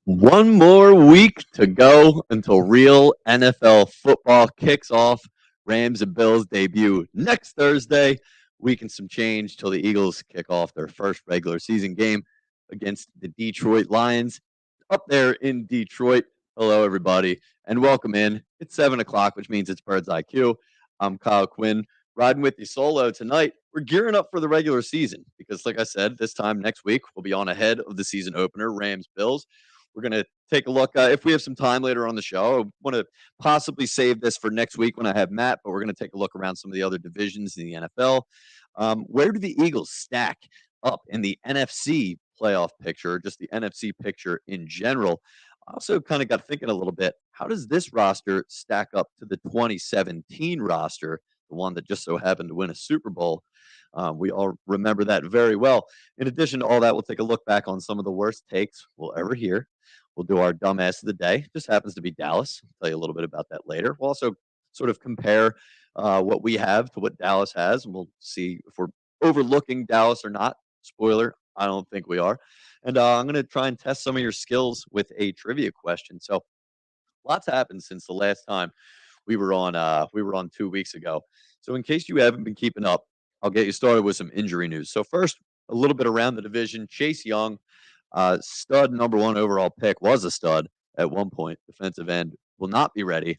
One more week to go until real NFL football kicks off. Rams and Bills debut next Thursday. Week and some change till the Eagles kick off their first regular season game against the Detroit Lions up there in Detroit. Hello, everybody, and welcome in. It's 7 o'clock, which means it's Bird's IQ. I'm Kyle Quinn, riding with you solo tonight. We're gearing up for the regular season because, like I said, this time next week, we'll be on ahead of the season opener, Rams-Bills. We're going to take a look. If we have some time later on the show, I want to possibly save this for next week when I have Matt, but we're going to take a look around some of the other divisions in the NFL. Where do the Eagles stack up in the NFC playoff picture, just the NFC picture in general? I also kind of got thinking a little bit, how does this roster stack up to the 2017 roster, the one that just so happened to win a Super Bowl? We all remember that very well. In addition to all that, we'll take a look back on some of the worst takes we'll ever hear. We'll do our dumbass of the day. Just happens to be Dallas. I'll tell you a little bit about that later. We'll also sort of compare what we have to what Dallas has, and we'll see if we're overlooking Dallas or not. Spoiler, I don't think we are. And I'm going to try and test some of your skills with a trivia question. So, lots happened since the last time we were on. We were on 2 weeks ago. So, in case you haven't been keeping up, I'll get you started with some injury news. So, first, a little bit around the division. Chase Young, stud number 1 overall pick, was a stud at one point. Defensive end will not be ready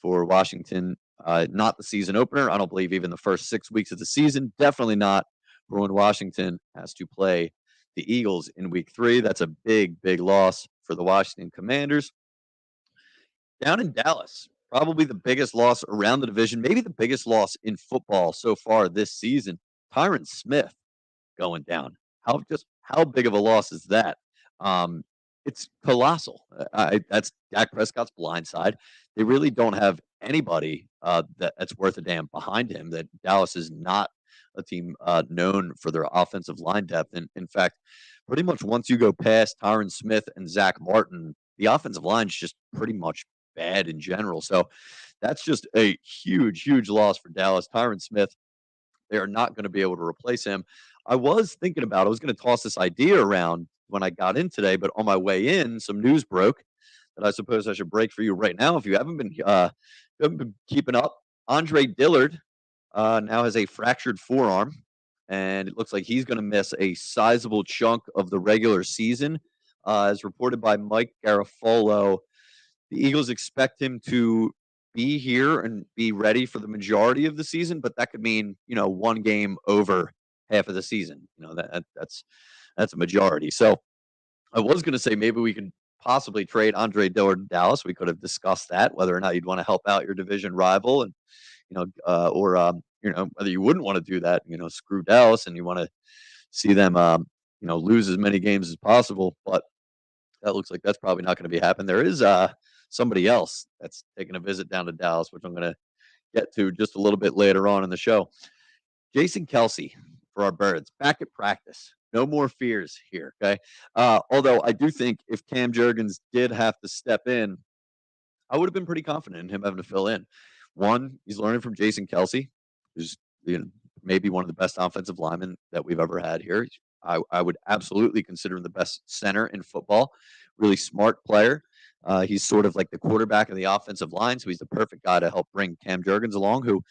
for Washington. Not the season opener. I don't believe even the first 6 weeks of the season. Definitely not for when Washington has to play the Eagles in week 3. That's a big, big loss for the Washington Commanders. Down in Dallas, probably the biggest loss around the division, maybe the biggest loss in football so far this season. Tyron Smith going down. How big of a loss is that? It's colossal. That's Dak Prescott's blind side. They really don't have anybody that's worth a damn behind him. That Dallas is not a team known for their offensive line depth. And in fact, pretty much once you go past Tyron Smith and Zach Martin, the offensive line is just pretty much bad in general. So that's just a huge, huge loss for Dallas. Tyron Smith, they are not going to be able to replace him. I was going to toss this idea around when I got in today, but on my way in, some news broke that I suppose I should break for you right now. If you haven't been keeping up, Andre Dillard now has a fractured forearm, and it looks like he's going to miss a sizable chunk of the regular season. As reported by Mike Garafolo, the Eagles expect him to be here and be ready for the majority of the season, but that could mean, one game over half of the season. That's a majority. So I was going to say maybe we could possibly trade Andre Dillard to Dallas. We could have discussed that, whether or not you'd want to help out your division rival, and whether you wouldn't want to do that. Screw Dallas, and you want to see them, lose as many games as possible. But that looks like that's probably not going to be happening. There is somebody else that's taking a visit down to Dallas, which I'm going to get to just a little bit later on in the show. Jason Kelsey for our Birds, back at practice. No more fears here, okay? Although I do think if Cam Jurgens did have to step in, I would have been pretty confident in him having to fill in. One, he's learning from Jason Kelsey, who's maybe one of the best offensive linemen that we've ever had here. I would absolutely consider him the best center in football. Really smart player. He's sort of like the quarterback of the offensive line, so he's the perfect guy to help bring Cam Jurgens along, who,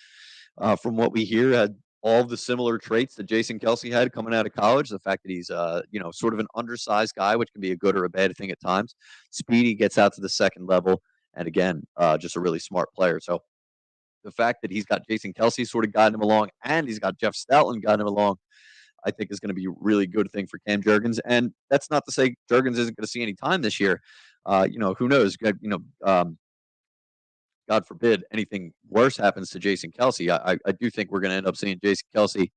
from what we hear, had all the similar traits that Jason Kelsey had coming out of college. The fact that he's, sort of an undersized guy, which can be a good or a bad thing at times. Speedy, gets out to the second level, and again, just a really smart player. So the fact that he's got Jason Kelsey sort of guiding him along, and he's got Jeff Stoutland guiding him along, I think is going to be a really good thing for Cam Jurgens. And that's not to say Jurgens isn't going to see any time this year. Who knows? God forbid anything worse happens to Jason Kelsey. I do think we're going to end up seeing Jason Kelsey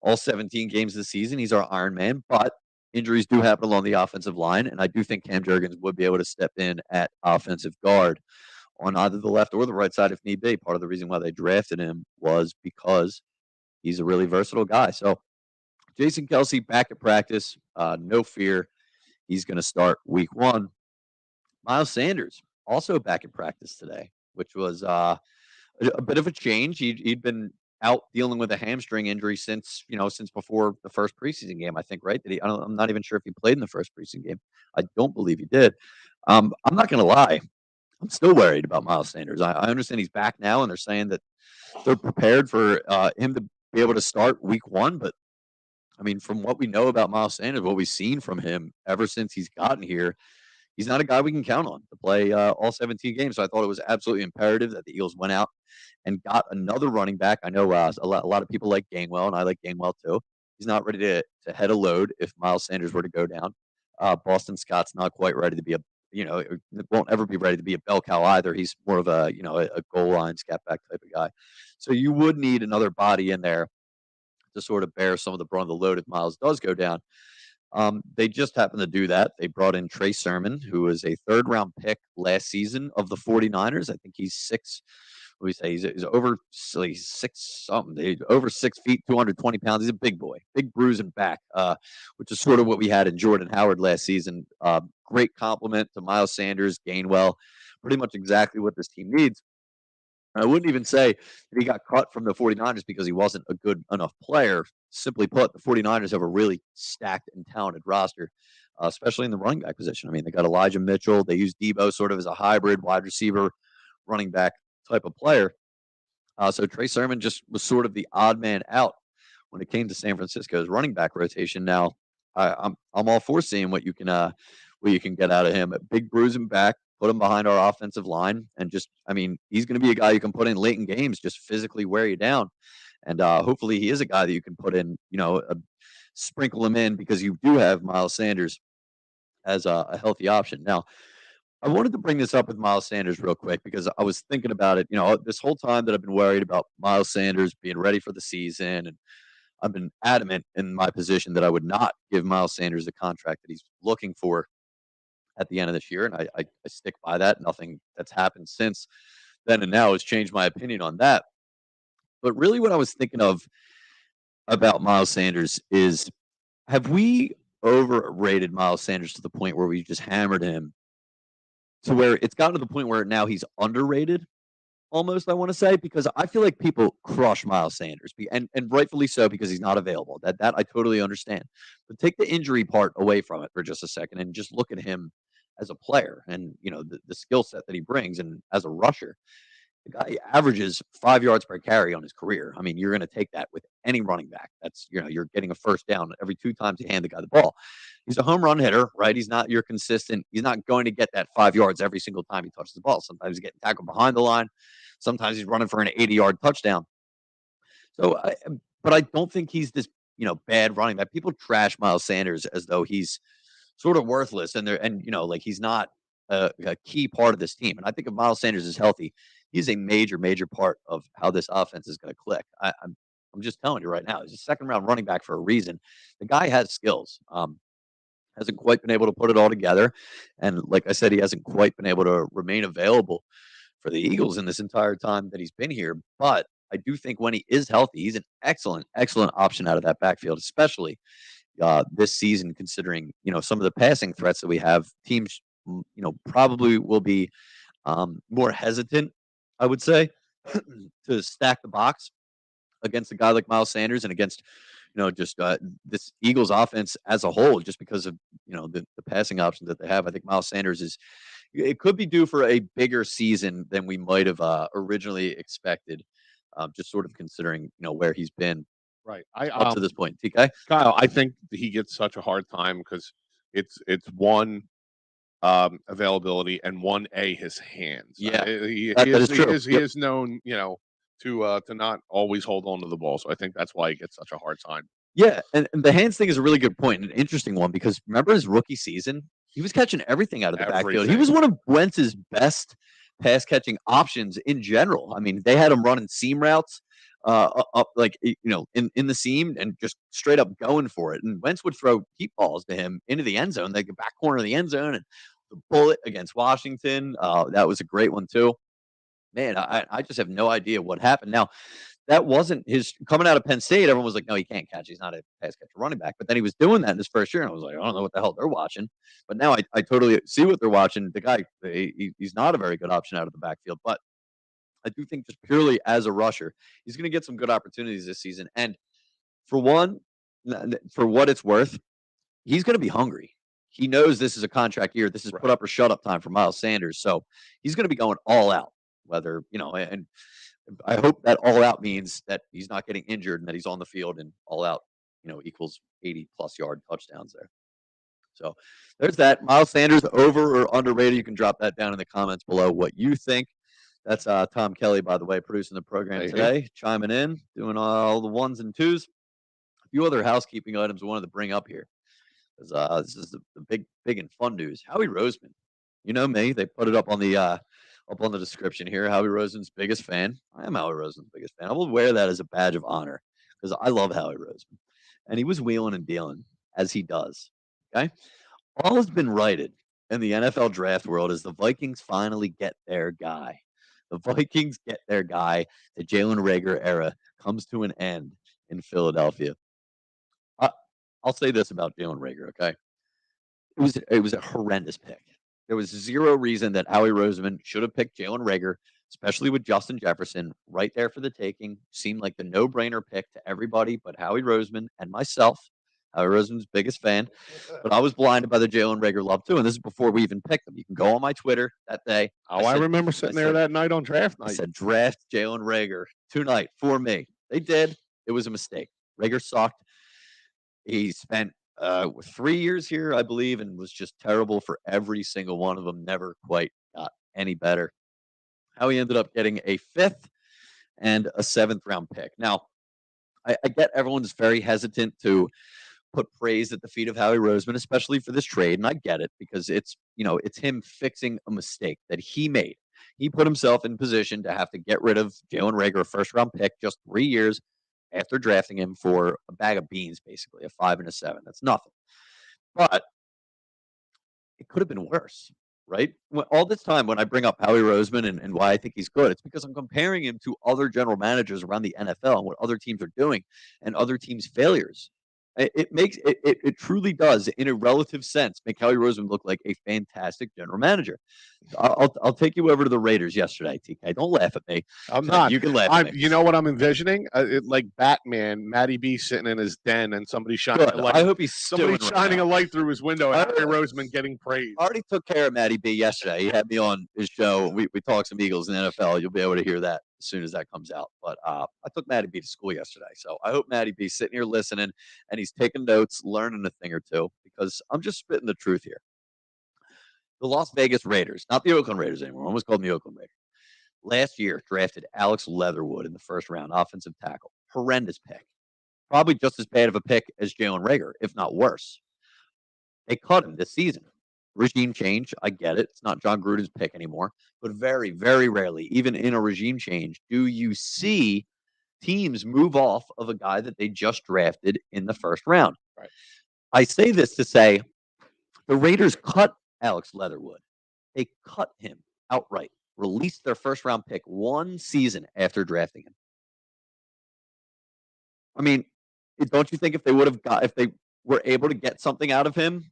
all 17 games of the season. He's our Iron Man, but injuries do happen along the offensive line, and I do think Cam Jurgens would be able to step in at offensive guard on either the left or the right side if need be. Part of the reason why they drafted him was because he's a really versatile guy. So Jason Kelsey back at practice, no fear. He's going to start week 1. Miles Sanders also back at practice today, which was a bit of a change. He'd been out dealing with a hamstring injury since before the first preseason game, I think, right? I'm not even sure if he played in the first preseason game. I don't believe he did. I'm not going to lie. I'm still worried about Miles Sanders. I understand he's back now, and they're saying that they're prepared for him to be able to start week 1. But, I mean, from what we know about Miles Sanders, what we've seen from him ever since he's gotten here, he's not a guy we can count on to play all 17 games. So I thought it was absolutely imperative that the Eagles went out and got another running back. I know a lot of people like Gainwell, and I like Gainwell too. He's not ready to head a load if Miles Sanders were to go down. Boston Scott's not quite ready to be won't ever be ready to be a bell cow either. He's more of a goal line scat back type of guy. So you would need another body in there to sort of bear some of the brunt of the load if Miles does go down. They just happened to do that. They brought in Trey Sermon, who was a third-round pick last season of the 49ers. I think he's he's over he's 6-something, over 6 feet, 220 pounds. He's a big boy, big bruising back, which is sort of what we had in Jordan Howard last season. Great compliment to Miles Sanders, Gainwell, pretty much exactly what this team needs. I wouldn't even say that he got cut from the 49ers because he wasn't a good enough player. Simply put, the 49ers have a really stacked and talented roster, especially in the running back position. I mean, they got Elijah Mitchell. They use Debo sort of as a hybrid wide receiver, running back type of player. So Trey Sermon just was sort of the odd man out when it came to San Francisco's running back rotation. Now, I'm all for seeing what you can get out of him. A big bruising back, put him behind our offensive line, and he's going to be a guy you can put in late in games, just physically wear you down. And hopefully he is a guy that you can put in, sprinkle him in because you do have Miles Sanders as a healthy option. Now, I wanted to bring this up with Miles Sanders real quick because I was thinking about it, this whole time that I've been worried about Miles Sanders being ready for the season, and I've been adamant in my position that I would not give Miles Sanders the contract that he's looking for at the end of this year, and I stick by that. Nothing that's happened since then and now has changed my opinion on that. But really what I was thinking of about Miles Sanders is, have we overrated Miles Sanders to the point where we just hammered him to where it's gotten to the point where now he's underrated almost, I want to say, because I feel like people crush Miles Sanders, and rightfully so, because he's not available. That I totally understand. But take the injury part away from it for just a second and just look at him as a player and, the skill set that he brings, and as a rusher. The guy averages 5 yards per carry on his career. I mean, you're going to take that with any running back. That's, you're getting a first down every 2 times you hand the guy the ball. He's a home run hitter, right? He's not your consistent. He's not going to get that 5 yards every single time he touches the ball. Sometimes he's getting tackled behind the line. Sometimes he's running for an 80-yard touchdown. But I don't think he's this, bad running back. People trash Miles Sanders as though he's sort of worthless and he's not a key part of this team. And I think if Miles Sanders is healthy, he's a major, major part of how this offense is going to click. I'm just telling you right now, he's a second-round running back for a reason. The guy has skills. Hasn't quite been able to put it all together. And like I said, he hasn't quite been able to remain available for the Eagles in this entire time that he's been here. But I do think when he is healthy, he's an excellent, excellent option out of that backfield, especially this season, considering, some of the passing threats that we have. Teams, probably will be more hesitant, I would say, to stack the box against a guy like Miles Sanders and against, just this Eagles offense as a whole, just because of, the passing options that they have. I think Miles Sanders it could be due for a bigger season than we might have originally expected, just sort of considering, where he's been right up to this point. TK? Kyle, I think he gets such a hard time because it's one availability and one his hands. Yeah, he that is true. He is known, to not always hold on to the ball. So I think that's why he gets such a hard time. Yeah, and the hands thing is a really good point, an interesting one, because remember his rookie season? He was catching everything out of the backfield. He was one of Wentz's best pass-catching options in general. I mean, they had him running seam routes up, in the seam and just straight up going for it. And Wentz would throw deep balls to him into the end zone, like the back corner of the end zone, and the bullet against Washington. That was a great one, too. Man, I just have no idea what happened. Now, that wasn't his coming out of Penn State. Everyone was like, no, he can't catch. He's not a pass catcher running back. But then he was doing that in his first year. And I was like, I don't know what the hell they're watching. But now I totally see what they're watching. The guy, he's not a very good option out of the backfield. But I do think just purely as a rusher, he's going to get some good opportunities this season. And for one, for what it's worth, he's going to be hungry. He knows this is a contract year. This is put up or shut up time for Miles Sanders. So he's going to be going all out, whether, and I hope that all out means that he's not getting injured and that he's on the field, and all out, equals 80+ yard touchdowns there. So there's that. Miles Sanders, over or underrated? You can drop that down in the comments below what you think. That's Tom Kelly, by the way, producing the program today, chiming in, doing all the ones and twos. A few other housekeeping items I wanted to bring up here, because this is the big and fun news. Howie Roseman, you know me, they put it up on the description here. Howie Roseman's biggest fan. I am Howie Roseman's biggest fan. I will wear that as a badge of honor because I love Howie Roseman, and he was wheeling and dealing as he does. Okay, all has been righted in the NFL draft world as the Vikings finally get their guy. The Vikings get their guy. The Jalen Reagor era comes to an end in Philadelphia. I'll say this about Jalen Reagor, okay? It was a horrendous pick. There was zero reason that Howie Roseman should have picked Jalen Reagor, especially with Justin Jefferson right there for the taking. Seemed like the no-brainer pick to everybody but Howie Roseman and myself. Howie Roseman's biggest fan, but I was blinded by the Jalen Reagor love too. And this is before we even picked him. You can go on my Twitter that day. I remember sitting there that night on draft night. I said, draft Jalen Reagor tonight for me. They did. It was a mistake. Reagor sucked. He spent 3 years here, I believe, and was just terrible for every single one of them. Never quite got any better. Howie ended up getting a 5th and a 7th round pick. Now, I get everyone's very hesitant to put praise at the feet of Howie Roseman, especially for this trade, and I get it because it's him fixing a mistake that he made. He put himself in position to have to get rid of Jalen Reagor, a first-round pick, just 3 years after drafting him for a bag of beans, basically, a 5 and a 7. That's nothing. But it could have been worse, right? All this time when I bring up Howie Roseman and why I think he's good, it's because I'm comparing him to other general managers around the NFL and what other teams are doing and other teams' failures. It truly does, in a relative sense, make Howie Roseman look like a fantastic general manager. I'll take you over to the Raiders yesterday, TK. Don't laugh at me. I'm not. You can laugh at me. You know what I'm envisioning? Like Batman, Matty B sitting in his den and somebody shining a light. I hope he's shining a light through his window and Howie Roseman getting praise. I already took care of Matty B yesterday. He had me on his show. We talked some Eagles in the NFL. You'll be able to hear that as soon as that comes out. But I took Matty B to school yesterday. So I hope Matty B's sitting here listening and he's taking notes, learning a thing or two, because I'm just spitting the truth here. The Las Vegas Raiders, not the Oakland Raiders anymore. I almost called them the Oakland Raiders. Last year, drafted Alex Leatherwood in the first round, offensive tackle. Horrendous pick. Probably just as bad of a pick as Jalen Reagor, if not worse. They cut him this season. Regime change, I get it. It's not John Gruden's pick anymore. But very, very rarely, even in a regime change, do you see teams move off of a guy that they just drafted in the first round. Right. I say this to say the Raiders cut Alex Leatherwood. They cut him outright, released their first round pick 1 season after drafting him. I mean, don't you think if they were able to get something out of him,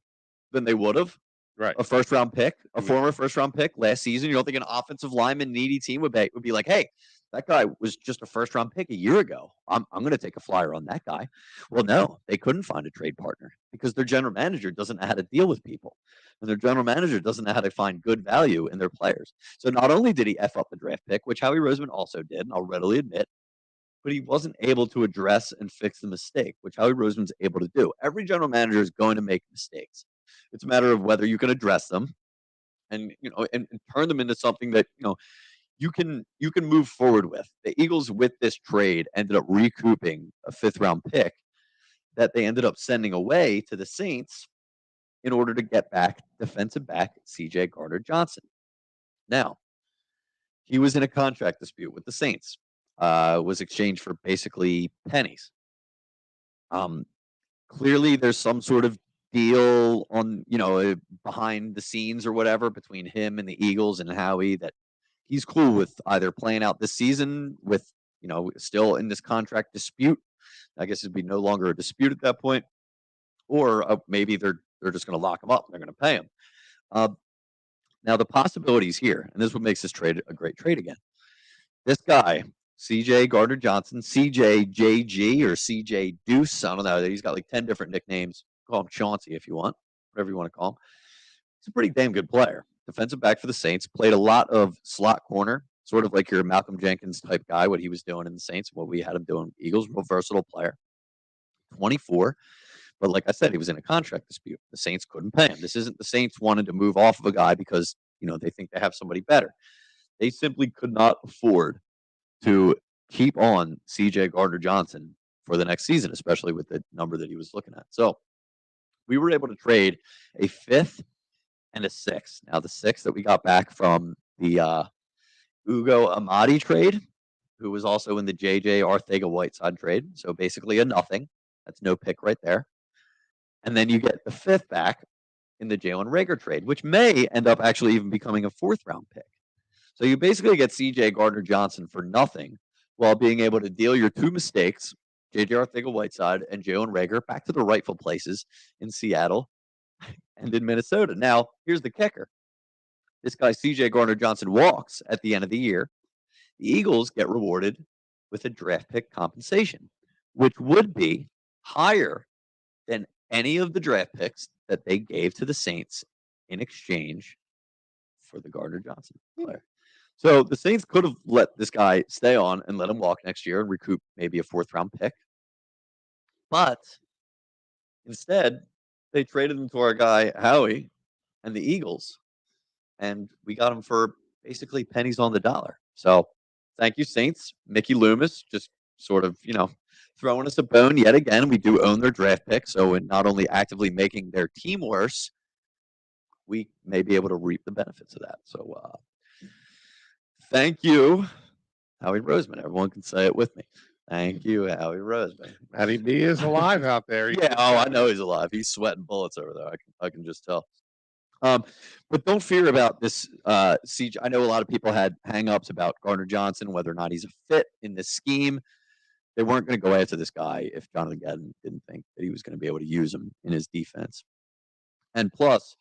then they would have? Right. A first round pick, a former first round pick last season. You don't think an offensive lineman needy team would be like, hey, that guy was just a first round pick a year ago. I'm going to take a flyer on that guy. Well, no, they couldn't find a trade partner because their general manager doesn't know how to deal with people. And their general manager doesn't know how to find good value in their players. So not only did he F up the draft pick, which Howie Roseman also did, and I'll readily admit, but he wasn't able to address and fix the mistake, which Howie Roseman's able to do. Every general manager is going to make mistakes. It's a matter of whether you can address them and turn them into something that you can move forward with. The Eagles, with this trade, ended up recouping a 5th round pick that they ended up sending away to the Saints in order to get back defensive back CJ Garner Johnson. Now, he was in a contract dispute with the Saints. Was exchanged for basically pennies. Clearly, there's some sort of deal on behind the scenes or whatever between him and the Eagles and Howie that he's cool with either playing out this season with still in this contract dispute. I guess it'd be no longer a dispute at that point, or maybe they're just going to lock him up and they're going to pay him. Now the possibilities here, and this is what makes this trade a great trade again. This guy, CJ Garner Johnson, CJJG or CJ Deuce. I don't know. He's got like 10 different nicknames. Call him Chauncey if you want, whatever you want to call him. He's a pretty damn good player. Defensive back for the Saints. Played a lot of slot corner, sort of like your Malcolm Jenkins type guy, what he was doing in the Saints, what we had him doing. Eagles, real versatile player. 24. But like I said, he was in a contract dispute. The Saints couldn't pay him. This isn't the Saints wanting to move off of a guy because, they think they have somebody better. They simply could not afford to keep on CJ Gardner Johnson for the next season, especially with the number that he was looking at. So we were able to trade a 5th and a 6th. Now, the 6th that we got back from the Ugo Amadi trade, who was also in the JJ Arthega-Whiteside trade. So basically a nothing. That's no pick right there. And then you get the 5th back in the Jalen Reagor trade, which may end up actually even becoming a 4th-round pick. So you basically get CJ Gardner Johnson for nothing while being able to deal your 2 mistakes, JJ Arthega-Whiteside and Jalen Reagor, back to the rightful places in Seattle and in Minnesota. Now, here's the kicker. This guy, CJ Gardner Johnson, walks at the end of the year. The Eagles get rewarded with a draft pick compensation, which would be higher than any of the draft picks that they gave to the Saints in exchange for the Garner Johnson player. So the Saints could have let this guy stay on and let him walk next year and recoup maybe a 4th-round pick. But instead, they traded him to our guy, Howie, and the Eagles. And we got him for basically pennies on the dollar. So thank you, Saints. Mickey Loomis just sort of, throwing us a bone yet again. We do own their draft pick. So in not only actively making their team worse, we may be able to reap the benefits of that. So thank you, Howie Roseman. Everyone can say it with me. Thank you, Howie Roseman. Matty B is alive out there. Yeah, I know he's alive. He's sweating bullets over there. I can just tell. But don't fear about this CJ. I know a lot of people had hang-ups about Garner Johnson, whether or not he's a fit in this scheme. They weren't going to go after this guy if Jonathan Gannon didn't think that he was going to be able to use him in his defense. And plus,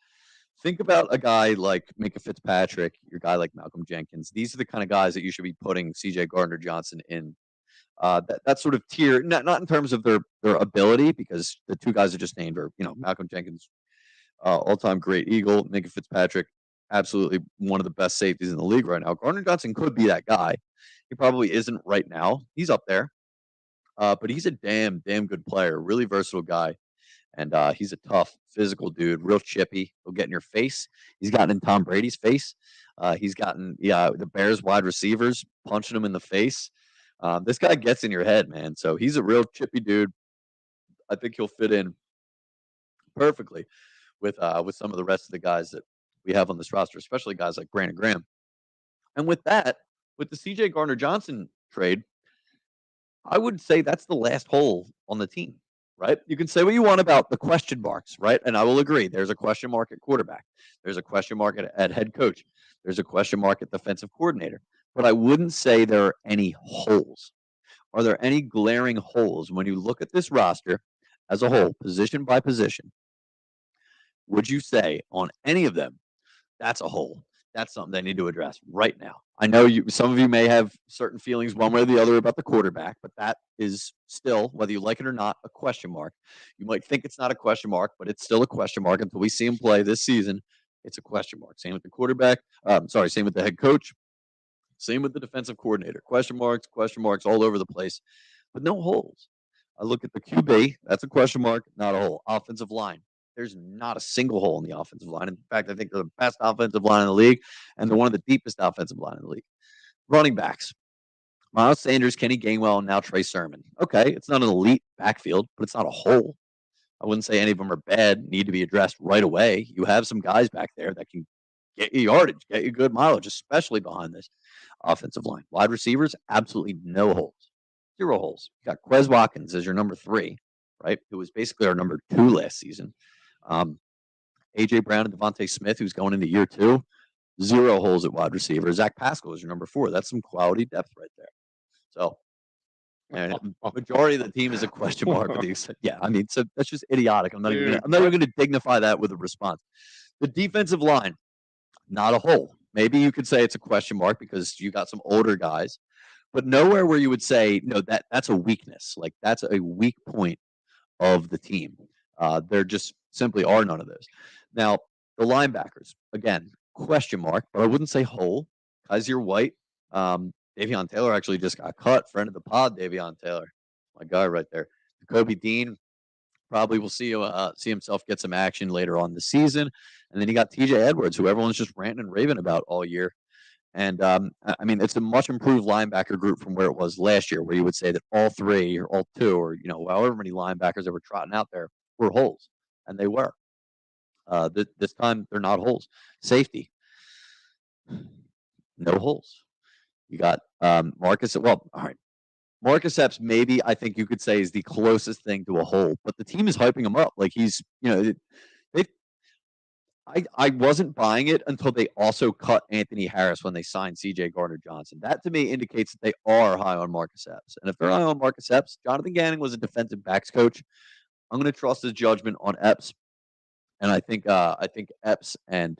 think about a guy like Minka Fitzpatrick, your guy like Malcolm Jenkins. These are the kind of guys that you should be putting CJ Gardner Johnson in. That sort of tier, not in terms of their ability, because the 2 guys I just named are, Malcolm Jenkins, all-time great Eagle, Minka Fitzpatrick, absolutely one of the best safeties in the league right now. Garner Johnson could be that guy. He probably isn't right now. He's up there. But he's a damn good player, really versatile guy. And he's a tough, physical dude, real chippy. He'll get in your face. He's gotten in Tom Brady's face. He's gotten the Bears wide receivers punching him in the face. This guy gets in your head, man. So he's a real chippy dude. I think he'll fit in perfectly with some of the rest of the guys that we have on this roster, especially guys like Brandon Graham. And with that, with the CJ Garner Johnson trade, I would say that's the last hole on the team, right? You can say what you want about the question marks, right? And I will agree. There's a question mark at quarterback. There's a question mark at head coach. There's a question mark at defensive coordinator. But I wouldn't say there are any holes. Are there any glaring holes when you look at this roster as a whole, position by position? Would you say on any of them, that's a hole? That's something they need to address right now. I know some of you may have certain feelings one way or the other about the quarterback, but that is still, whether you like it or not, a question mark. You might think it's not a question mark, but it's still a question mark until we see him play this season. It's a question mark. Same with the quarterback. Same with the head coach. Same with the defensive coordinator. Question marks all over the place, but no holes. I look at the QB. That's a question mark, not a hole. Offensive line. There's not a single hole in the offensive line. In fact, I think they're the best offensive line in the league, and they're one of the deepest offensive line in the league. Running backs. Miles Sanders, Kenny Gainwell, and now Trey Sermon. Okay, it's not an elite backfield, but it's not a hole. I wouldn't say any of them are bad, need to be addressed right away. You have some guys back there that can get you yardage, get you good mileage, especially behind this offensive line. Wide receivers, absolutely no holes. 0 holes. You got Quez Watkins as your number 3, right? Who was basically our number 2 last season. A.J. Brown and Devontae Smith, who's going into year 2, 0 holes at wide receiver. Zach Pascal is your number 4. That's some quality depth right there. So, and majority of the team is a question mark. So that's just idiotic. I'm not even going to dignify that with a response. The defensive line, not a hole. Maybe you could say it's a question mark because you got some older guys. but nowhere where you would say, no, that's a weakness. Like that's a weak point of the team. There just simply are none of those. Now, the linebackers, again, question mark, but I wouldn't say hole. Kaiser White, Davion Taylor actually just got cut. Friend of the pod, Davion Taylor, my guy right there. Kobe Dean probably will see himself get some action later on the season, and then you got T.J. Edwards, who everyone's just ranting and raving about all year. And I mean, it's a much improved linebacker group from where it was last year, where you would say that all three or all two or however many linebackers that were trotting out there were holes, and they were. This time they're not holes. Safety, no holes. You got Marcus. Well, all right. Marcus Epps, maybe I think you could say is the closest thing to a hole, but the team is hyping him up like he's, I wasn't buying it until they also cut Anthony Harris when they signed C.J. Garner Johnson. That to me indicates that they are high on Marcus Epps, and if they're high on Marcus Epps, Jonathan Gannon was a defensive backs coach. I'm going to trust his judgment on Epps, and I think Epps and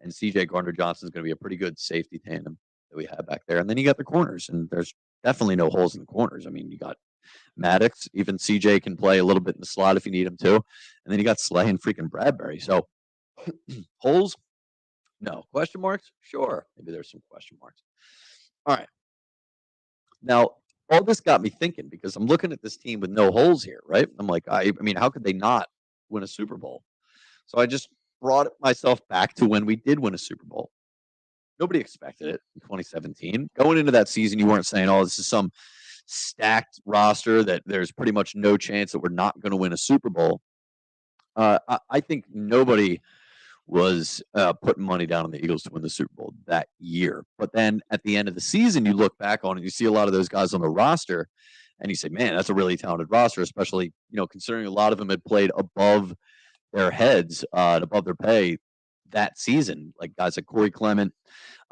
C.J. Garner Johnson is going to be a pretty good safety tandem that we have back there. And then you got the corners, and there's definitely no holes in the corners. I mean, you got Maddox, even CJ can play a little bit in the slot if you need him to. And then you got Slay and freaking Bradbury. So holes? No. Question marks? Sure. Maybe there's some question marks. All right. Now, all this got me thinking because I'm looking at this team with no holes here, right? I'm like, I mean, how could they not win a Super Bowl? So I just brought myself back to when we did win a Super Bowl. Nobody expected it in 2017. Going into that season, you weren't saying, oh, this is some stacked roster that there's pretty much no chance that we're not going to win a Super Bowl. I think nobody was putting money down on the Eagles to win the Super Bowl that year. But then at the end of the season, you look back on it, you see a lot of those guys on the roster, and you say, man, that's a really talented roster, especially, considering a lot of them had played above their heads and above their pay that season, like guys like Corey Clement,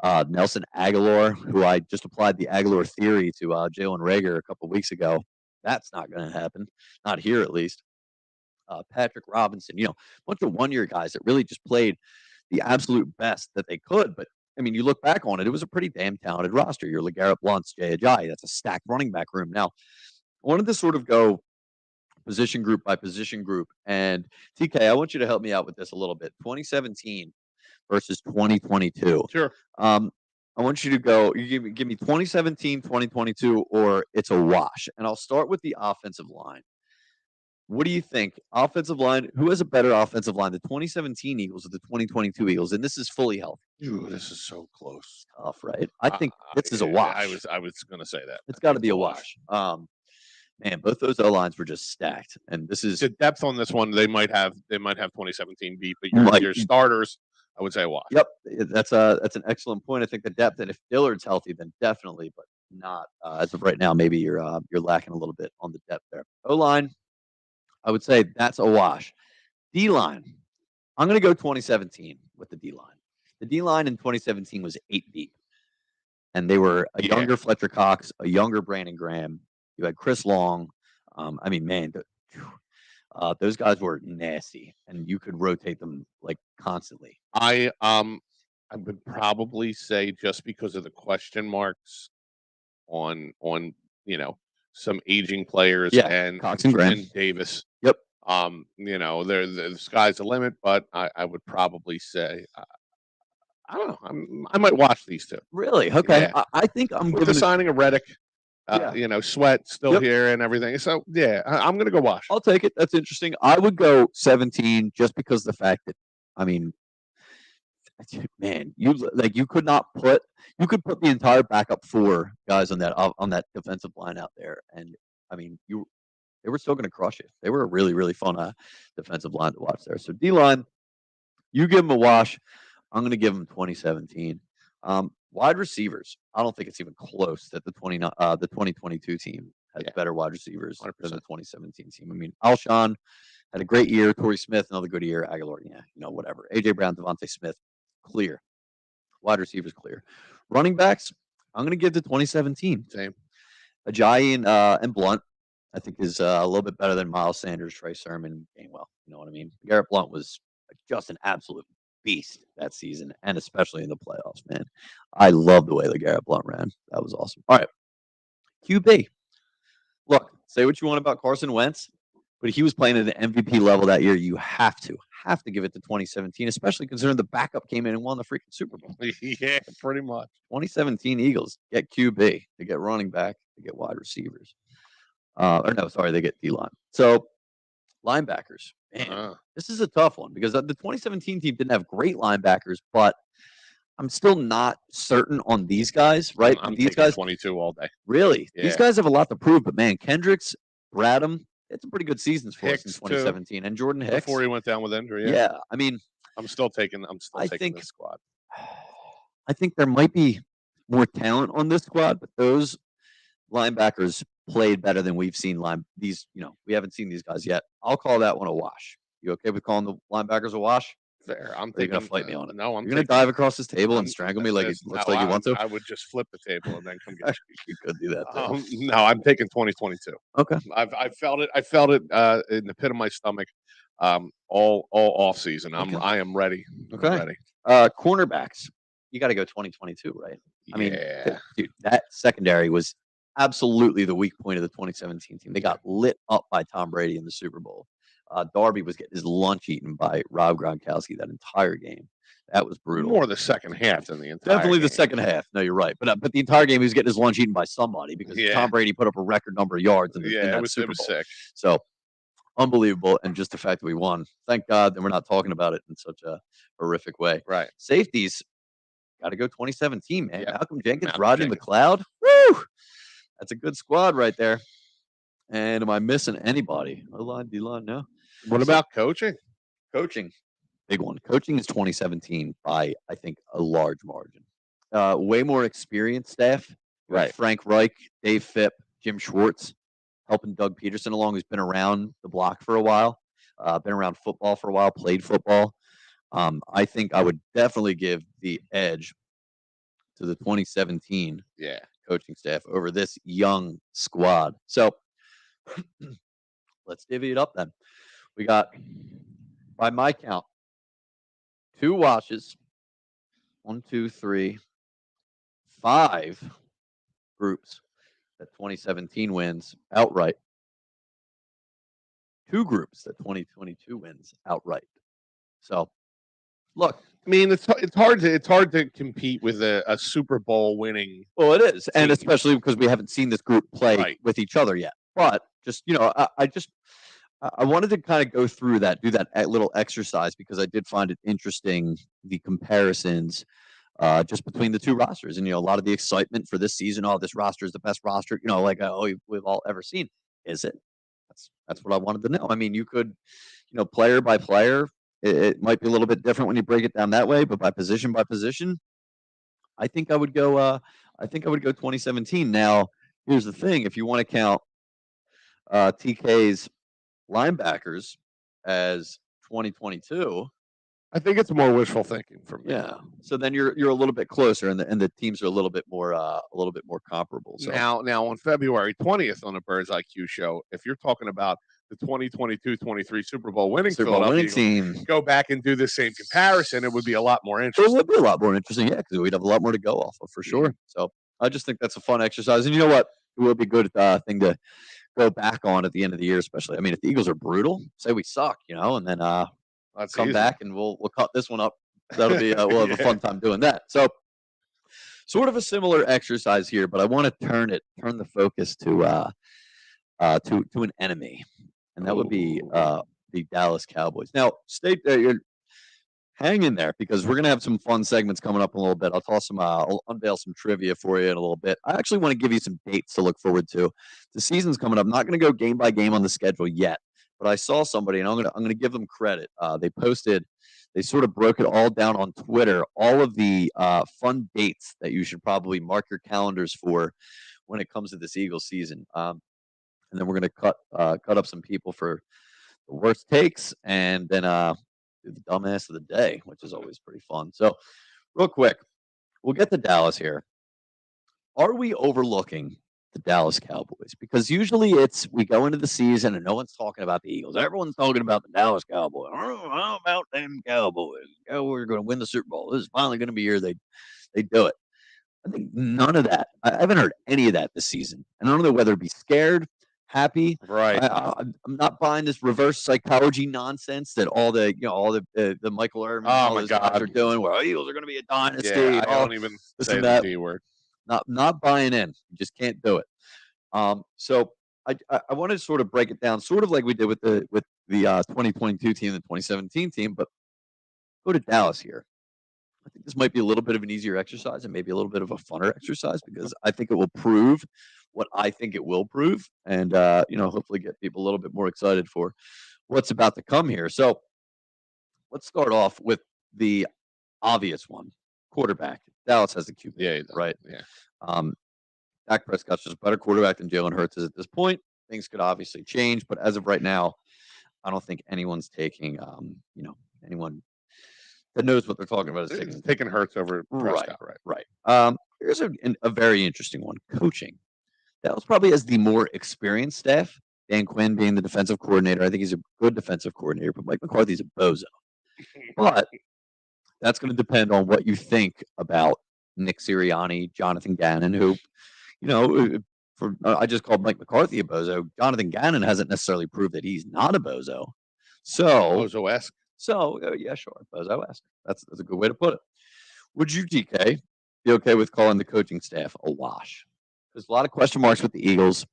Nelson Aguilar, who I just applied the Aguilar theory to Jalen Reagor a couple of weeks ago. That's not going to happen, not here at least. Patrick Robinson, a bunch of one-year guys that really just played the absolute best that they could. But, I mean, you look back on it, it was a pretty damn talented roster. Your LeGarrette Blount's, Jay Ajayi, that's a stacked running back room. Now, I wanted to sort of go position group by position group. And TK, I want you to help me out with this a little bit. 2017 versus 2022. Sure. I want you to go, you give me 2017, 2022, or it's a wash. And I'll start with the offensive line. What do you think? Offensive line, who has a better offensive line, the 2017 Eagles or the 2022 Eagles? And this is fully healthy. Ooh, this is so close. Tough, right? I think this is a wash. I was going to say that. It's got to be a wash. Man, both those O-lines were just stacked, and this is the depth on this one. They might have 2017 beat, but your starters, I would say a wash. Yep, that's an excellent point. I think the depth, and if Dillard's healthy, then definitely, but not as of right now. Maybe you're lacking a little bit on the depth there. O-line, I would say that's a wash. D-line, I'm going to go 2017 with the D-line. The D-line in 2017 was 8 deep, and they were a younger Fletcher Cox, a younger Brandon Graham. You had Chris Long. I mean, man, those guys were nasty, and you could rotate them like constantly. I would probably say just because of the question marks on some aging players and Cox and Graham. Davis. Yep. The sky's the limit, but I would probably say I don't know. I might watch these two. Really? Okay. Yeah. I think I'm with the signing of Reddick. Sweat still here and everything. So, I'm going to go wash. I'll take it. That's interesting. I would go 17 just because of the fact that, I mean, man, you could put the entire backup 4 guys on that defensive line out there. And, I mean, they were still going to crush it. They were a really, really fun defensive line to watch there. So, D-line, you give them a wash. I'm going to give them 2017. Wide receivers, I don't think it's even close that the 2022 team has better wide receivers 100%. Than the 2017 team. I mean, Alshon had a great year. Torrey Smith, another good year. Aguilar, whatever. A.J. Brown, Devontae Smith, clear. Wide receivers, clear. Running backs, I'm going to give to 2017. Same. Ajayi and Blount, I think, is a little bit better than Miles Sanders, Trey Sermon, Gainwell. You know what I mean? Garrett Blount was just an absolute beast that season, and especially in the playoffs, man. I love the way LeGarrette Blount ran. That was awesome. All right, QB. Look, say what you want about Carson Wentz, but he was playing at an MVP level that year. You have to give it to 2017, especially considering the backup came in and won the freaking Super Bowl. Yeah, pretty much. 2017 Eagles get QB, they get running back, they get wide receivers. They get D-line. So linebackers, man, this is a tough one because the 2017 team didn't have great linebackers, but I'm still not certain on these guys, right? I'm these taking guys 22 all day. Really? Yeah. These guys have a lot to prove, but man, Kendricks, Bradham, it's a pretty good seasons for us in Hicks, 2017. too. And Jordan Hicks. Before he went down with injury. Yeah. I mean, I'm still taking the squad. I think there might be more talent on this squad, but those linebackers played better than we've seen we haven't seen these guys yet. I'll call that one a wash. You okay with calling the linebackers a wash? Fair. Are you gonna fight me on it? No, you're gonna dive across this table and strangle me like you want to. I would just flip the table and then come get you. You could do that. Too. No, I'm taking 2022. Okay. I felt it. I felt it in the pit of my stomach. All off season. I am ready. Okay. I'm ready. Cornerbacks. You got to go 2022, right? I mean, dude, that secondary was absolutely the weak point of the 2017 team. They got lit up by Tom Brady in the Super Bowl. Darby was getting his lunch eaten by Rob Gronkowski that entire game. That was brutal. More the second half than the entire Definitely game. the second half. No, you're right. But the entire game, he was getting his lunch eaten by somebody because Tom Brady put up a record number of yards in that Super Bowl. It was sick. So, unbelievable. And just the fact that we won. Thank God that we're not talking about it in such a horrific way. Right. Safeties, got to go 2017, man. Yeah. Malcolm Jenkins, Roger McLeod. Woo! That's a good squad right there. And am I missing anybody? O-line, D-line, no. What about coaching? Coaching, big one. Coaching is 2017 by, I think, a large margin. Way more experienced staff. Right. Frank Reich, Dave Phipp, Jim Schwartz, helping Doug Peterson along, who's been around the block for a while, been around football for a while, played football. I think I would definitely give the edge to the 2017 coaching staff over this young squad. So let's divvy it up then. We got, by my count, 2 washes. 1, 2, 3, 5 groups that 2017 wins outright. 2 groups that 2022 wins outright. So, look, I mean, it's hard to compete with a Super Bowl winning. Well, it is, and especially because we haven't seen this group play with each other yet. But just I wanted to kind of go through that, do that little exercise because I did find it interesting, the comparisons just between the 2 rosters. And, a lot of the excitement for this season, this roster is the best roster, we've all ever seen. Is it? That's what I wanted to know. I mean, you could, player by player, it might be a little bit different when you break it down that way, but by position, I think I would go 2017. Now, here's the thing. If you want to count TK's linebackers as 2022, I think it's more wishful thinking for me. Yeah. So then you're a little bit closer, and the teams are a little bit more comparable. So now on February 20th on a Birds IQ show, if you're talking about the 2022-23 Super Bowl winning team, go back and do the same comparison, it would be a lot more interesting. It would be a lot more interesting, yeah, because we'd have a lot more to go off of for sure. Mm-hmm. So I just think that's a fun exercise, and you know what? It will be a good thing to go back on at the end of the year, especially. I mean, if the Eagles are brutal, say we suck, and then let's come back and we'll cut this one up. That'll be we'll have a fun time doing that. So, sort of a similar exercise here, but I want to turn the focus to an enemy, and that would be the Dallas Cowboys. Now, hang in there because we're gonna have some fun segments coming up in a little bit. I'll unveil some trivia for you in a little bit. I actually want to give you some dates to look forward to. The season's coming up. I'm not gonna go game by game on the schedule yet, but I saw somebody, and I'm gonna give them credit. They sort of broke it all down on Twitter, all of the fun dates that you should probably mark your calendars for when it comes to this Eagles season. And then we're gonna cut up some people for the worst takes, and then do the dumbass of the day, which is always pretty fun. So, real quick, we'll get to Dallas here. Are we overlooking the Dallas Cowboys, because usually we go into the season and no one's talking about the Eagles. Everyone's talking about the Dallas Cowboys. How about them Cowboys? Cowboys are going to win the Super Bowl. This is finally going to be a year they do it. I think none of that. I haven't heard any of that this season. And I don't know whether to be scared, happy. Right. I'm not buying this reverse psychology nonsense that all the Michael Irvin and all those guys are doing, where Eagles are going to be a dynasty. Yeah, I don't even say the D word. Not buying in. You just can't do it. So I want to sort of break it down, sort of like we did with the 2022 team, the 2017 team, but go to Dallas here. I think this might be a little bit of an easier exercise and maybe a little bit of a funner exercise, because I think it will prove what I think it will prove, and hopefully get people a little bit more excited for what's about to come here. So let's start off with the obvious one: quarterback. Dallas has the QB, right? Yeah. Dak Prescott's just a better quarterback than Jalen Hurts is at this point. Things could obviously change, but as of right now, I don't think anyone's taking anyone that knows what they're talking about is taking Hurts over Prescott, right. Here's a very interesting one: coaching. Dallas probably has the more experienced staff. Dan Quinn being the defensive coordinator, I think he's a good defensive coordinator, but Mike McCarthy's a bozo. But that's going to depend on what you think about Nick Sirianni, Jonathan Gannon, who, I just called Mike McCarthy a bozo. Jonathan Gannon hasn't necessarily proved that he's not a bozo. So bozo-esque. So, yeah, sure. Bozo-esque. That's a good way to put it. Would you, DK, be okay with calling the coaching staff a wash? There's a lot of question marks with the Eagles,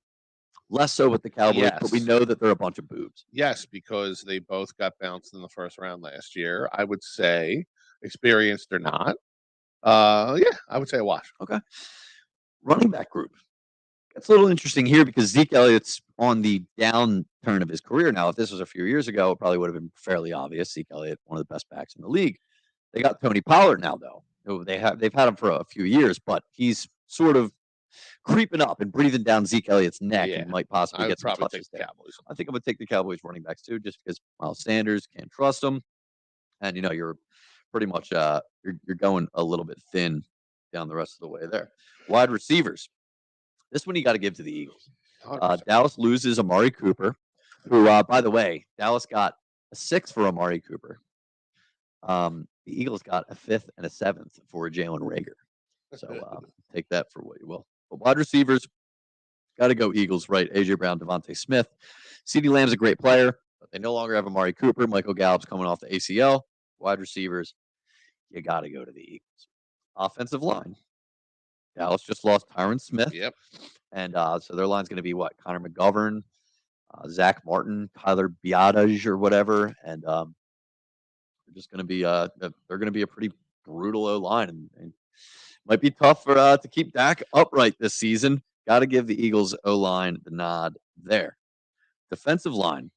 less so with the Cowboys, but we know that they're a bunch of boobs. Yes, because they both got bounced in the first round last year. I would say, experienced or not, I would say a wash. Okay. Running back group. It's a little interesting here because Zeke Elliott's on the downturn of his career now. If this was a few years ago, it probably would have been fairly obvious. Zeke Elliott, one of the best backs in the league. They got Tony Pollard now, though. They've had him for a few years, but he's sort of creeping up and breathing down Zeke Elliott's neck and might possibly get some touches there. I think I'm going to take the Cowboys running backs too, just because Miles Sanders can't trust them, and you're pretty much you're going a little bit thin down the rest of the way there. Wide receivers. This one you got to give to the Eagles. Dallas loses Amari Cooper, who, by the way, Dallas got a 6th for Amari Cooper. The Eagles got a 5th and a 7th for Jalen Reagor. So take that for what you will. But wide receivers, got to go Eagles, right? A.J. Brown, Devontae Smith. CeeDee Lamb's a great player, but they no longer have Amari Cooper. Michael Gallup's coming off the ACL. Wide receivers, you got to go to the Eagles. Offensive line. Dallas just lost Tyron Smith. Yep. And so their line's going to be what? Connor McGovern, Zach Martin, Tyler Biadasz or whatever. And they're just going to be they're going to be a pretty brutal O-line, and might be tough for to keep Dak upright this season. Got to give the Eagles O-line the nod there. Defensive line.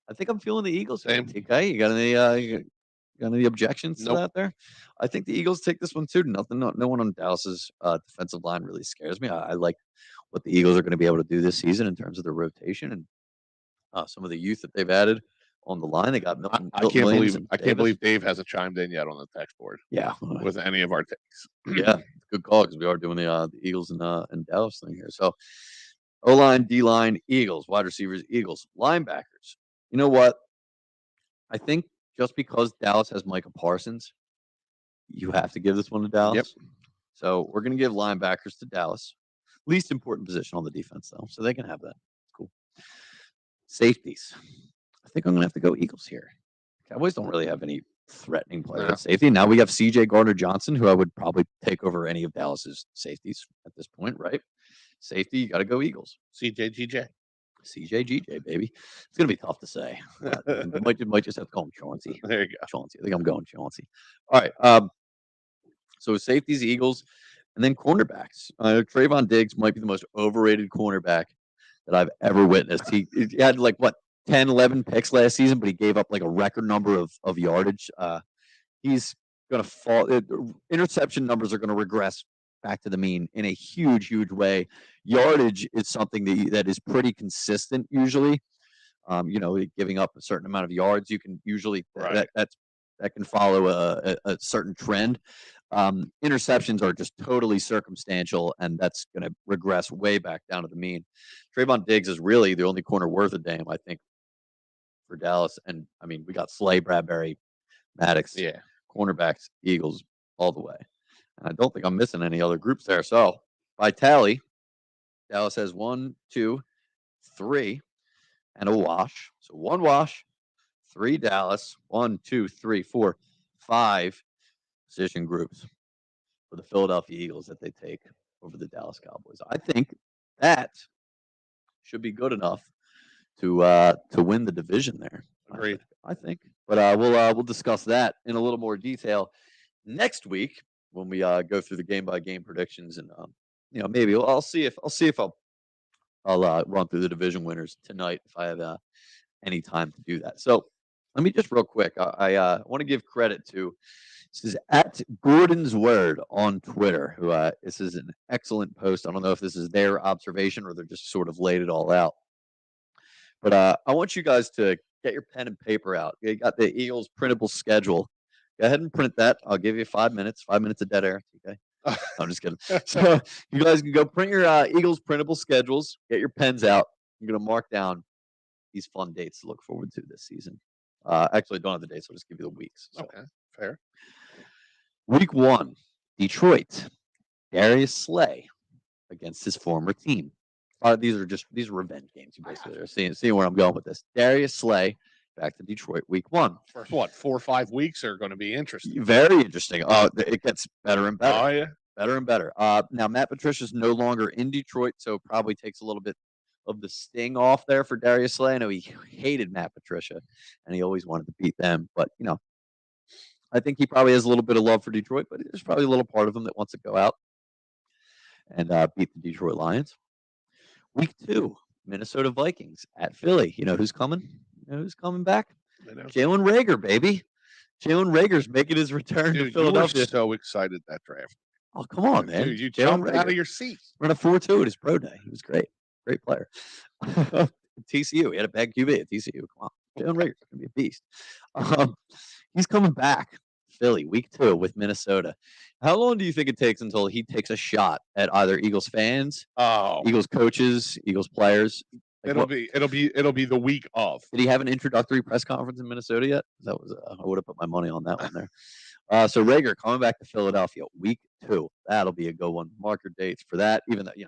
I think I'm feeling the Eagles. Same. Okay, you got any objections to that there? I think the Eagles take this one too. No one on Dallas's defensive line really scares me. I like what the Eagles are going to be able to do this season in terms of their rotation and some of the youth that they've added on the line. They got Milton I can't believe Dave hasn't chimed in yet on the text board. Yeah, with any of our takes. Yeah, good call, because we are doing the Eagles and Dallas thing here. So O-line, D-line, Eagles. Wide receivers, Eagles. Linebackers. You know what? I think just because Dallas has Micah Parsons, you have to give this one to Dallas. Yep. So we're going to give linebackers to Dallas. Least important position on the defense, though, so they can have that. Cool. Safeties. I think I'm going to have to go Eagles here. Cowboys don't really have any threatening player at safety. Now we have CJ Garner Johnson, who I would probably take over any of Dallas's safeties at this point, right? Safety, you got to go Eagles. CJ GJ, baby. It's going to be tough to say. Might just have to call him Chauncey. There you go. Chauncey. I think I'm going Chauncey. All right. So safeties, Eagles, and then cornerbacks. Trayvon Diggs might be the most overrated cornerback that I've ever witnessed. He had 10, 11 picks last season, but he gave up a record number of yardage. He's going to fall. Interception numbers are going to regress back to the mean in a huge, huge way. Yardage is something that is pretty consistent usually. Giving up a certain amount of yards, you can usually that's that can follow a certain trend. Interceptions are just totally circumstantial, and that's going to regress way back down to the mean. Trayvon Diggs is really the only corner worth a damn, I think, for Dallas. And, I mean, we got Slay, Bradbury, Maddox, cornerbacks, Eagles, all the way. And I don't think I'm missing any other groups there. So, by tally, Dallas has 1, 2, 3, and a wash. So, 1 wash, 3 Dallas, 1, 2, 3, 4, 5 position groups for the Philadelphia Eagles that they take over the Dallas Cowboys. I think that should be good enough to win the division there. Agreed. I think. But we'll discuss that in a little more detail next week when we go through the game by game predictions, and maybe I'll see if I'll run through the division winners tonight if I have any time to do that. So let me just real quick. I want to give credit to. This is at Gordon's Word on Twitter, who this is an excellent post. I don't know if this is their observation or they're just sort of laid it all out. But I want you guys to get your pen and paper out. You got the Eagles printable schedule. Go ahead and print that. I'll give you 5 minutes. 5 minutes of dead air. Okay. I'm just kidding. So you guys can go print your Eagles printable schedules. Get your pens out. I'm going to mark down these fun dates to look forward to this season. Actually, I don't have the dates. I'll just give you the weeks. So. Okay, fair. Week 1, Detroit. Darius Slay against his former team. These are revenge games. You basically are seeing where I'm going with this. Darius Slay back to Detroit week 1. First, 4 or 5 weeks are going to be interesting. Very interesting. It gets better and better. Oh, yeah. Better and better. Now, Matt Patricia's no longer in Detroit, so probably takes a little bit of the sting off there for Darius Slay. I know he hated Matt Patricia, and he always wanted to beat them. But, I think he probably has a little bit of love for Detroit, but there's probably a little part of him that wants to go out and beat the Detroit Lions. Week 2, Minnesota Vikings at Philly. You know who's coming? You know who's coming back? Jalen Reagor, baby. Jalen Reagor's making his return to Philadelphia. You were so excited that draft. Oh, come on, man. Dude, you jumped out of your seat. Ran a 4.2 at his pro day. He was great. Great player. TCU. He had a bad QB at TCU. Come on. Jalen Reagor's going to be a beast. He's coming back. Philly, week 2 with Minnesota. How long do you think it takes until he takes a shot at either Eagles fans, Eagles coaches, Eagles players? It'll be the week of. Did he have an introductory press conference in Minnesota yet? That was I would have put my money on that one there. So Reagor coming back to Philadelphia, week 2. That'll be a good one. Mark your dates for that. Even though is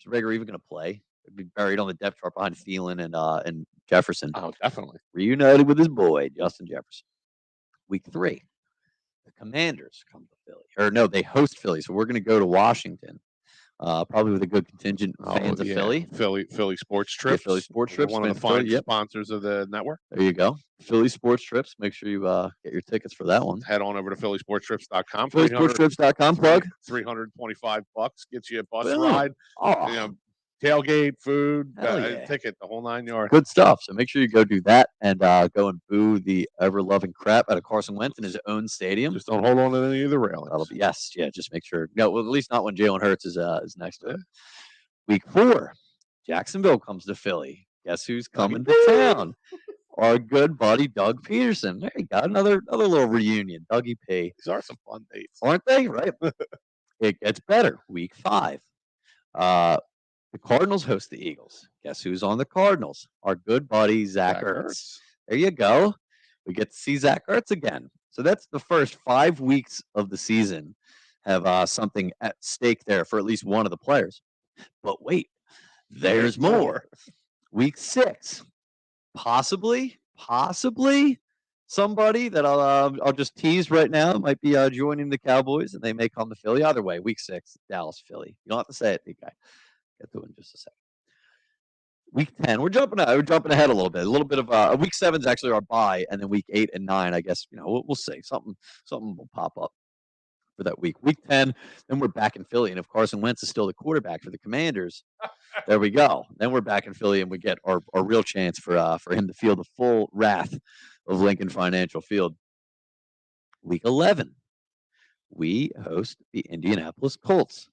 Reagor even going to play? He'd be buried on the depth chart behind Thielen and Jefferson. Oh, definitely. Reunited with his boy Justin Jefferson. Week 3. The Commanders come to Philly. Or no, they host Philly. So we're going to go to Washington. Probably with a good contingent of fans of Philly. Philly Sports Trips. Yeah, Philly Sports Trips. One of the fine sponsors of the network. There you go. Philly Sports Trips. Make sure you get your tickets for that one. Head on over to phillysportstrips.com. phillysportstrips.com plug. $325 gets you a bus ride. Tailgate, food, ticket, the whole 9 yards. Good stuff. So make sure you go do that and go and boo the ever-loving crap out of Carson Wentz in his own stadium. Just don't hold on to any of the railings. Just make sure. No, well, at least not when Jalen Hurts is next to it. Week 4, Jacksonville comes to Philly. Guess who's coming to town? Our good buddy Doug Peterson. There you go. Another little reunion. Dougie P. These are some fun dates, aren't they? Right. It gets better. Week 5. The Cardinals host the Eagles. Guess who's on the Cardinals? Our good buddy, Zach Ertz. There you go. We get to see Zach Ertz again. So that's the first 5 weeks of the season have something at stake there for at least one of the players. But wait, there's more. Week 6, possibly somebody that I'll just tease right now might be joining the Cowboys, and they may come to Philly. Either way, week 6, Dallas, Philly. You don't have to say it, big guy. Get to it in just a second. Week 10, we're jumping ahead a little bit. A little bit of week 7 is actually our bye, and then week 8 and 9, I guess we'll see something will pop up for that week. Week 10, then we're back in Philly, and if Carson Wentz is still the quarterback for the Commanders, there we go. Then we're back in Philly, and we get our real chance for him to feel the full wrath of Lincoln Financial Field. Week 11, we host the Indianapolis Colts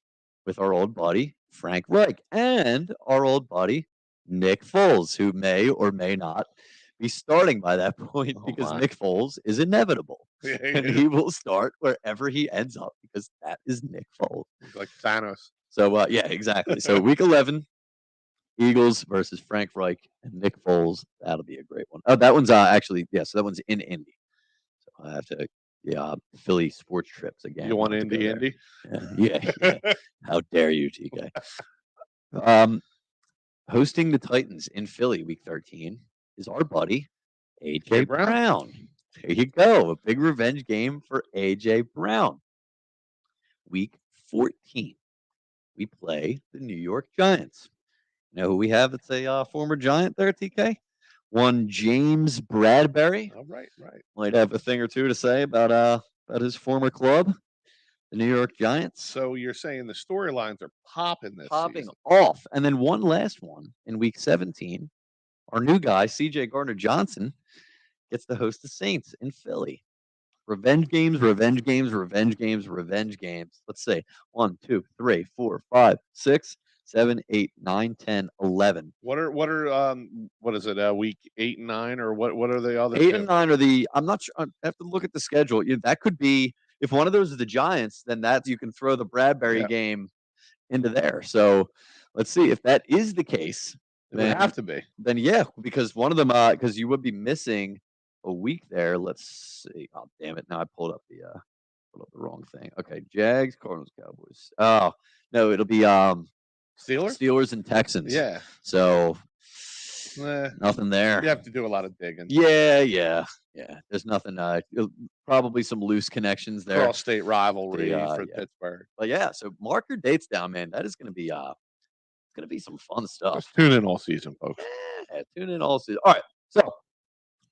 with our old buddy Frank Reich and our old buddy Nick Foles, who may or may not be starting by that point because Nick Foles is inevitable. And he will start wherever he ends up because that is Nick Foles. He's like Thanos. So, yeah, exactly. So, week 11, Eagles versus Frank Reich and Nick Foles. That'll be a great one. Oh, that one's actually, yeah, so that one's in Indy. So, I have to, Philly sports trips again. You want Indy? Yeah. How dare you, TK? Hosting the Titans in Philly week 13 is our buddy, A.J. Brown. There you go. A big revenge game for A.J. Brown. Week 14, we play the New York Giants. You know who we have that's a former Giant there, TK? One James Bradbury. Oh, right. Might have a thing or two to say about his former club, the New York Giants. So you're saying the storylines are popping season. Off. And then one last one in week 17. Our new guy, CJ Garner Johnson, gets to host the Saints in Philly. Revenge games. Let's say 1, 2, 3, 4, 5, 6, 7, 8, 9, 10, 11. What is it? Week 8 and 9, or what are the other 8 two? and 9 are I'm not sure. I have to look at the schedule. That could be, if one of those is the Giants, then you can throw the Bradbury game into there. So let's see if that is the case. It would have to be. Then because one of them, because you would be missing a week there. Let's see. Oh, damn it! Now I pulled up the wrong thing. Okay, Jags, Cardinals, Cowboys. Oh no, it'll be Steelers and Texans. Yeah. So nothing there. You have to do a lot of digging. Yeah. There's nothing. Probably some loose connections there. Cross-state rivalry for Pittsburgh. But yeah, so mark your dates down, man. That is going to be it's going to be some fun stuff. Just tune in all season, folks. Yeah, tune in all season. All right, so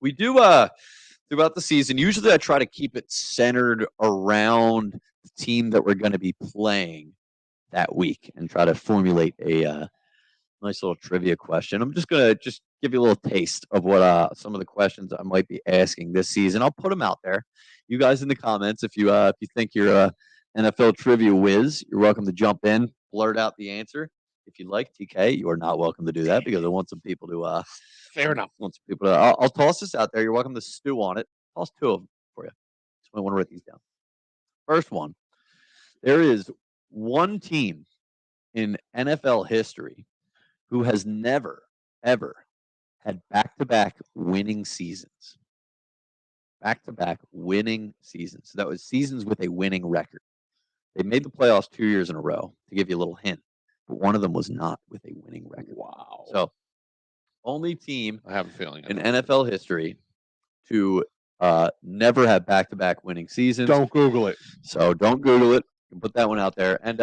we do throughout the season. Usually, I try to keep it centered around the team that we're going to be playing that week and try to formulate a nice little trivia question. I'm just going to give you a little taste of what some of the questions I might be asking this season. I'll put them out there. You guys in the comments, if you think you're a NFL trivia whiz, you're welcome to jump in, blurt out the answer. If you like, TK, you are not welcome to do that because I want some people to fair enough. Want some people to I'll toss this out there. You're welcome to stew on it. Toss two of them for you. Just want to write these down. First one. There is one team in NFL history who has never, ever had back-to-back winning seasons. Back-to-back winning seasons. So that was seasons with a winning record. They made the playoffs 2 years in a row, to give you a little hint. But one of them was not with a winning record. Wow. So, only team I have a feeling in NFL history to never have back-to-back winning seasons. Don't Google it. So, don't Google it. You can put that one out there. And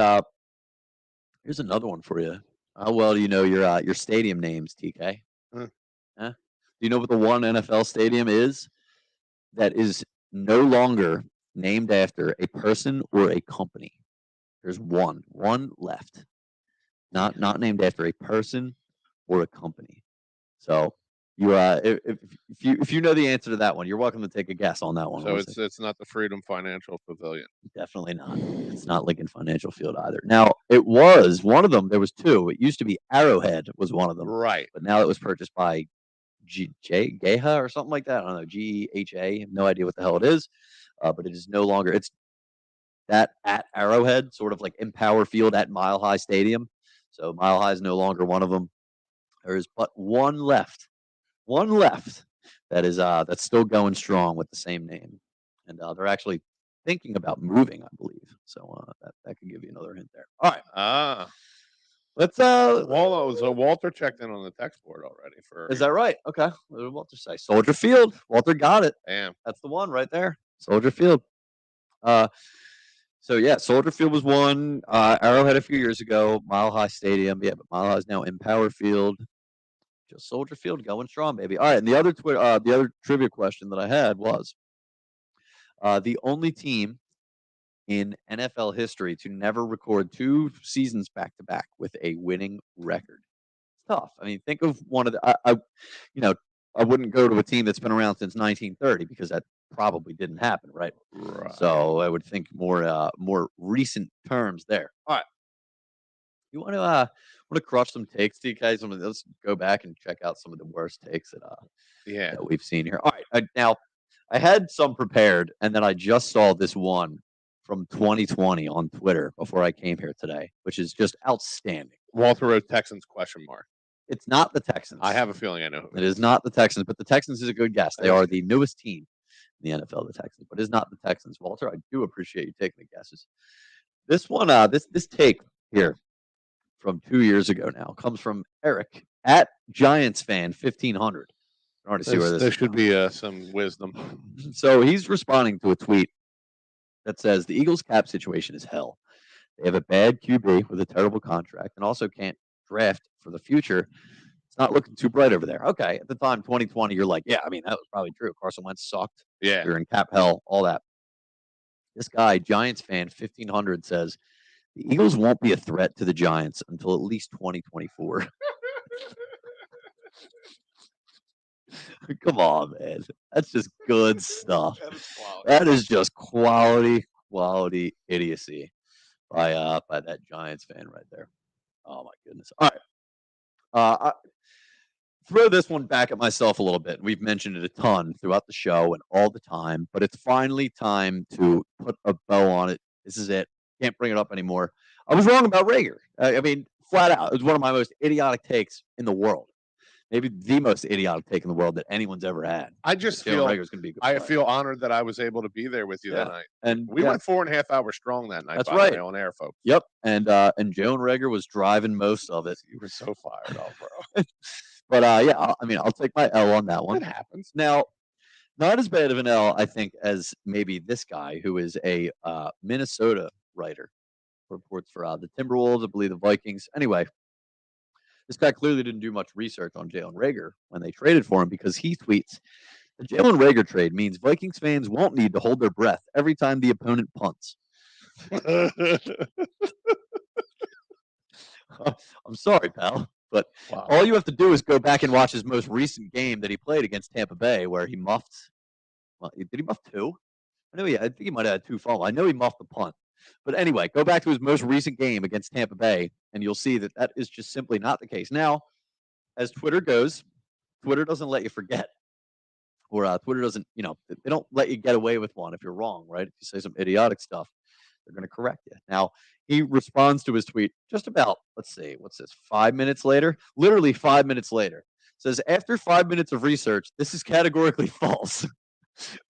here's another one for you. How well do you know your stadium names, TK? Huh? Do you know what the one NFL stadium is that is no longer named after a person or a company? There's one left. Not named after a person or a company. So you if you know the answer to that one, you're welcome to take a guess on that one. So it's not the Freedom Financial Pavilion. Definitely not. It's not Lincoln Financial Field either. Now, it was one of them. There was two. It used to be Arrowhead was one of them. Right. But now it was purchased by Geha or something like that. I don't know. GEHA. No idea what the hell it is. But it is no longer. It's that at Arrowhead, sort of like Empower Field at Mile High Stadium. So Mile High is no longer one of them. There is but one left. One left that is that's still going strong with the same name. And they're actually thinking about moving, I believe. So that could give you another hint there. All right. Let's Walter checked in on the text board already Is that right? Okay. What did Walter say? Soldier Field. Walter got it. Damn. That's the one right there. Soldier Field. So yeah, Soldier Field was one. Arrowhead a few years ago. Mile High Stadium. Yeah, but Mile High is now Empower Field. Just Soldier Field going strong, baby. All right, and the other trivia question that I had was the only team in NFL history to never record 2 seasons back to back with a winning record. It's tough. I mean, think of one of the. I wouldn't go to a team that's been around since 1930 because that probably didn't happen, right? Right. So I would think more recent terms there. All right. You want to crush some takes, DK? Let's go back and check out some of the worst takes that we've seen here. All right, now I had some prepared, and then I just saw this one from 2020 on Twitter before I came here today, which is just outstanding. Walter Road Texans ? It's not the Texans. I have a feeling I know who it is. Not the Texans, but the Texans is a good guess. They are the newest team in the NFL, the Texans, but it's not the Texans. Walter, I do appreciate you taking the guesses. This one, this take here from 2 years ago now comes from Eric at Giants fan 1500. I already see where this. There should be some wisdom. So he's responding to a tweet that says the Eagles' cap situation is hell. They have a bad QB with a terrible contract and also can't draft for the future. It's not looking too bright over there. Okay, at the time, 2020, you're like, yeah, I mean, that was probably true. Carson Wentz sucked. Yeah. You're in cap hell, all that. This guy, Giants fan 1500, says the Eagles won't be a threat to the Giants until at least 2024. Come on, man. That's just good stuff. That is just quality idiocy by that Giants fan right there. Oh my goodness. All right. I throw this one back at myself a little bit. We've mentioned it a ton throughout the show and all the time, but it's finally time to put a bow on it. This is it. Can't bring it up anymore. I was wrong about Rager. I mean, flat out. It was one of my most idiotic takes in the world. Maybe the most idiotic take in the world that anyone's ever had. I just feel Rager's gonna be a good I player. feel honored that I was able to be there with you that night. And we went 4.5 hours strong that night. That's right. On air, folks. Yep. And Jalen Rager was driving most of it. You were so fired up, bro. But I'll take my L on that one. It happens. Now, not as bad of an L, I think, as maybe this guy who is a Minnesota writer, reports for the Timberwolves, I believe the Vikings. Anyway, this guy clearly didn't do much research on Jalen Rager when they traded for him, because he tweets, the Jalen Rager trade means Vikings fans won't need to hold their breath every time the opponent punts. I'm sorry, pal, but all you have to do is go back and watch his most recent game that he played against Tampa Bay, where he muffed. Well, did he muff two? I think he might have had two fumbles. I know he muffed the punt. But anyway, go back to his most recent game against Tampa Bay, and you'll see that that is just simply not the case. Now, as Twitter goes, Twitter doesn't let you forget. Or Twitter doesn't, they don't let you get away with one if you're wrong, right? If you say some idiotic stuff, they're going to correct you. Now, he responds to his tweet just about, let's see, what's this, 5 minutes later? Literally 5 minutes later. Says, after 5 minutes of research, this is categorically false.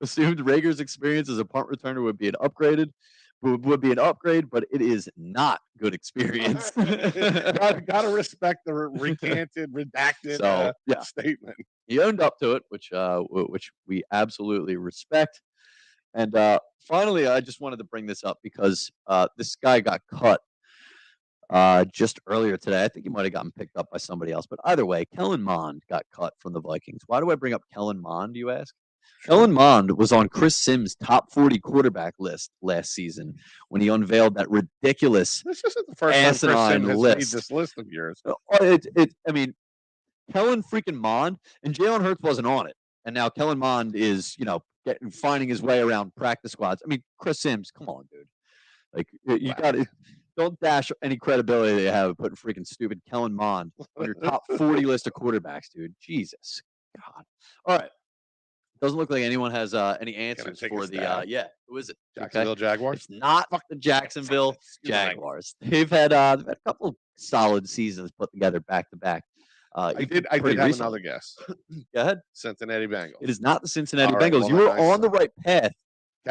Assumed Rager's experience as a punt returner would be an upgrade, but it is not good experience. Gotta respect the recanted, redacted statement. He owned up to it, which we absolutely respect. And finally, I just wanted to bring this up because this guy got cut just earlier today. I think he might have gotten picked up by somebody else. But either way, Kellen Mond got cut from the Vikings. Why do I bring up Kellen Mond, you ask? Kellen Mond was on Chris Sims' top 40 quarterback list last season when he unveiled that ridiculous asinine list. This list of yours. Kellen freaking Mond, and Jalen Hurts wasn't on it. And now Kellen Mond is, finding his way around practice squads. I mean, Chris Sims, come on, dude. Like, you got to don't dash any credibility that you have putting freaking stupid Kellen Mond on your top 40 list of quarterbacks, dude. Jesus. God. All right. Doesn't look like anyone has any answers for the who is it? Jacksonville Jaguars? It's not the Jacksonville Jaguars. They've had a couple solid seasons put together back to back. I did have another guess. Go ahead. Cincinnati Bengals. It is not the Cincinnati Bengals. You were on the right path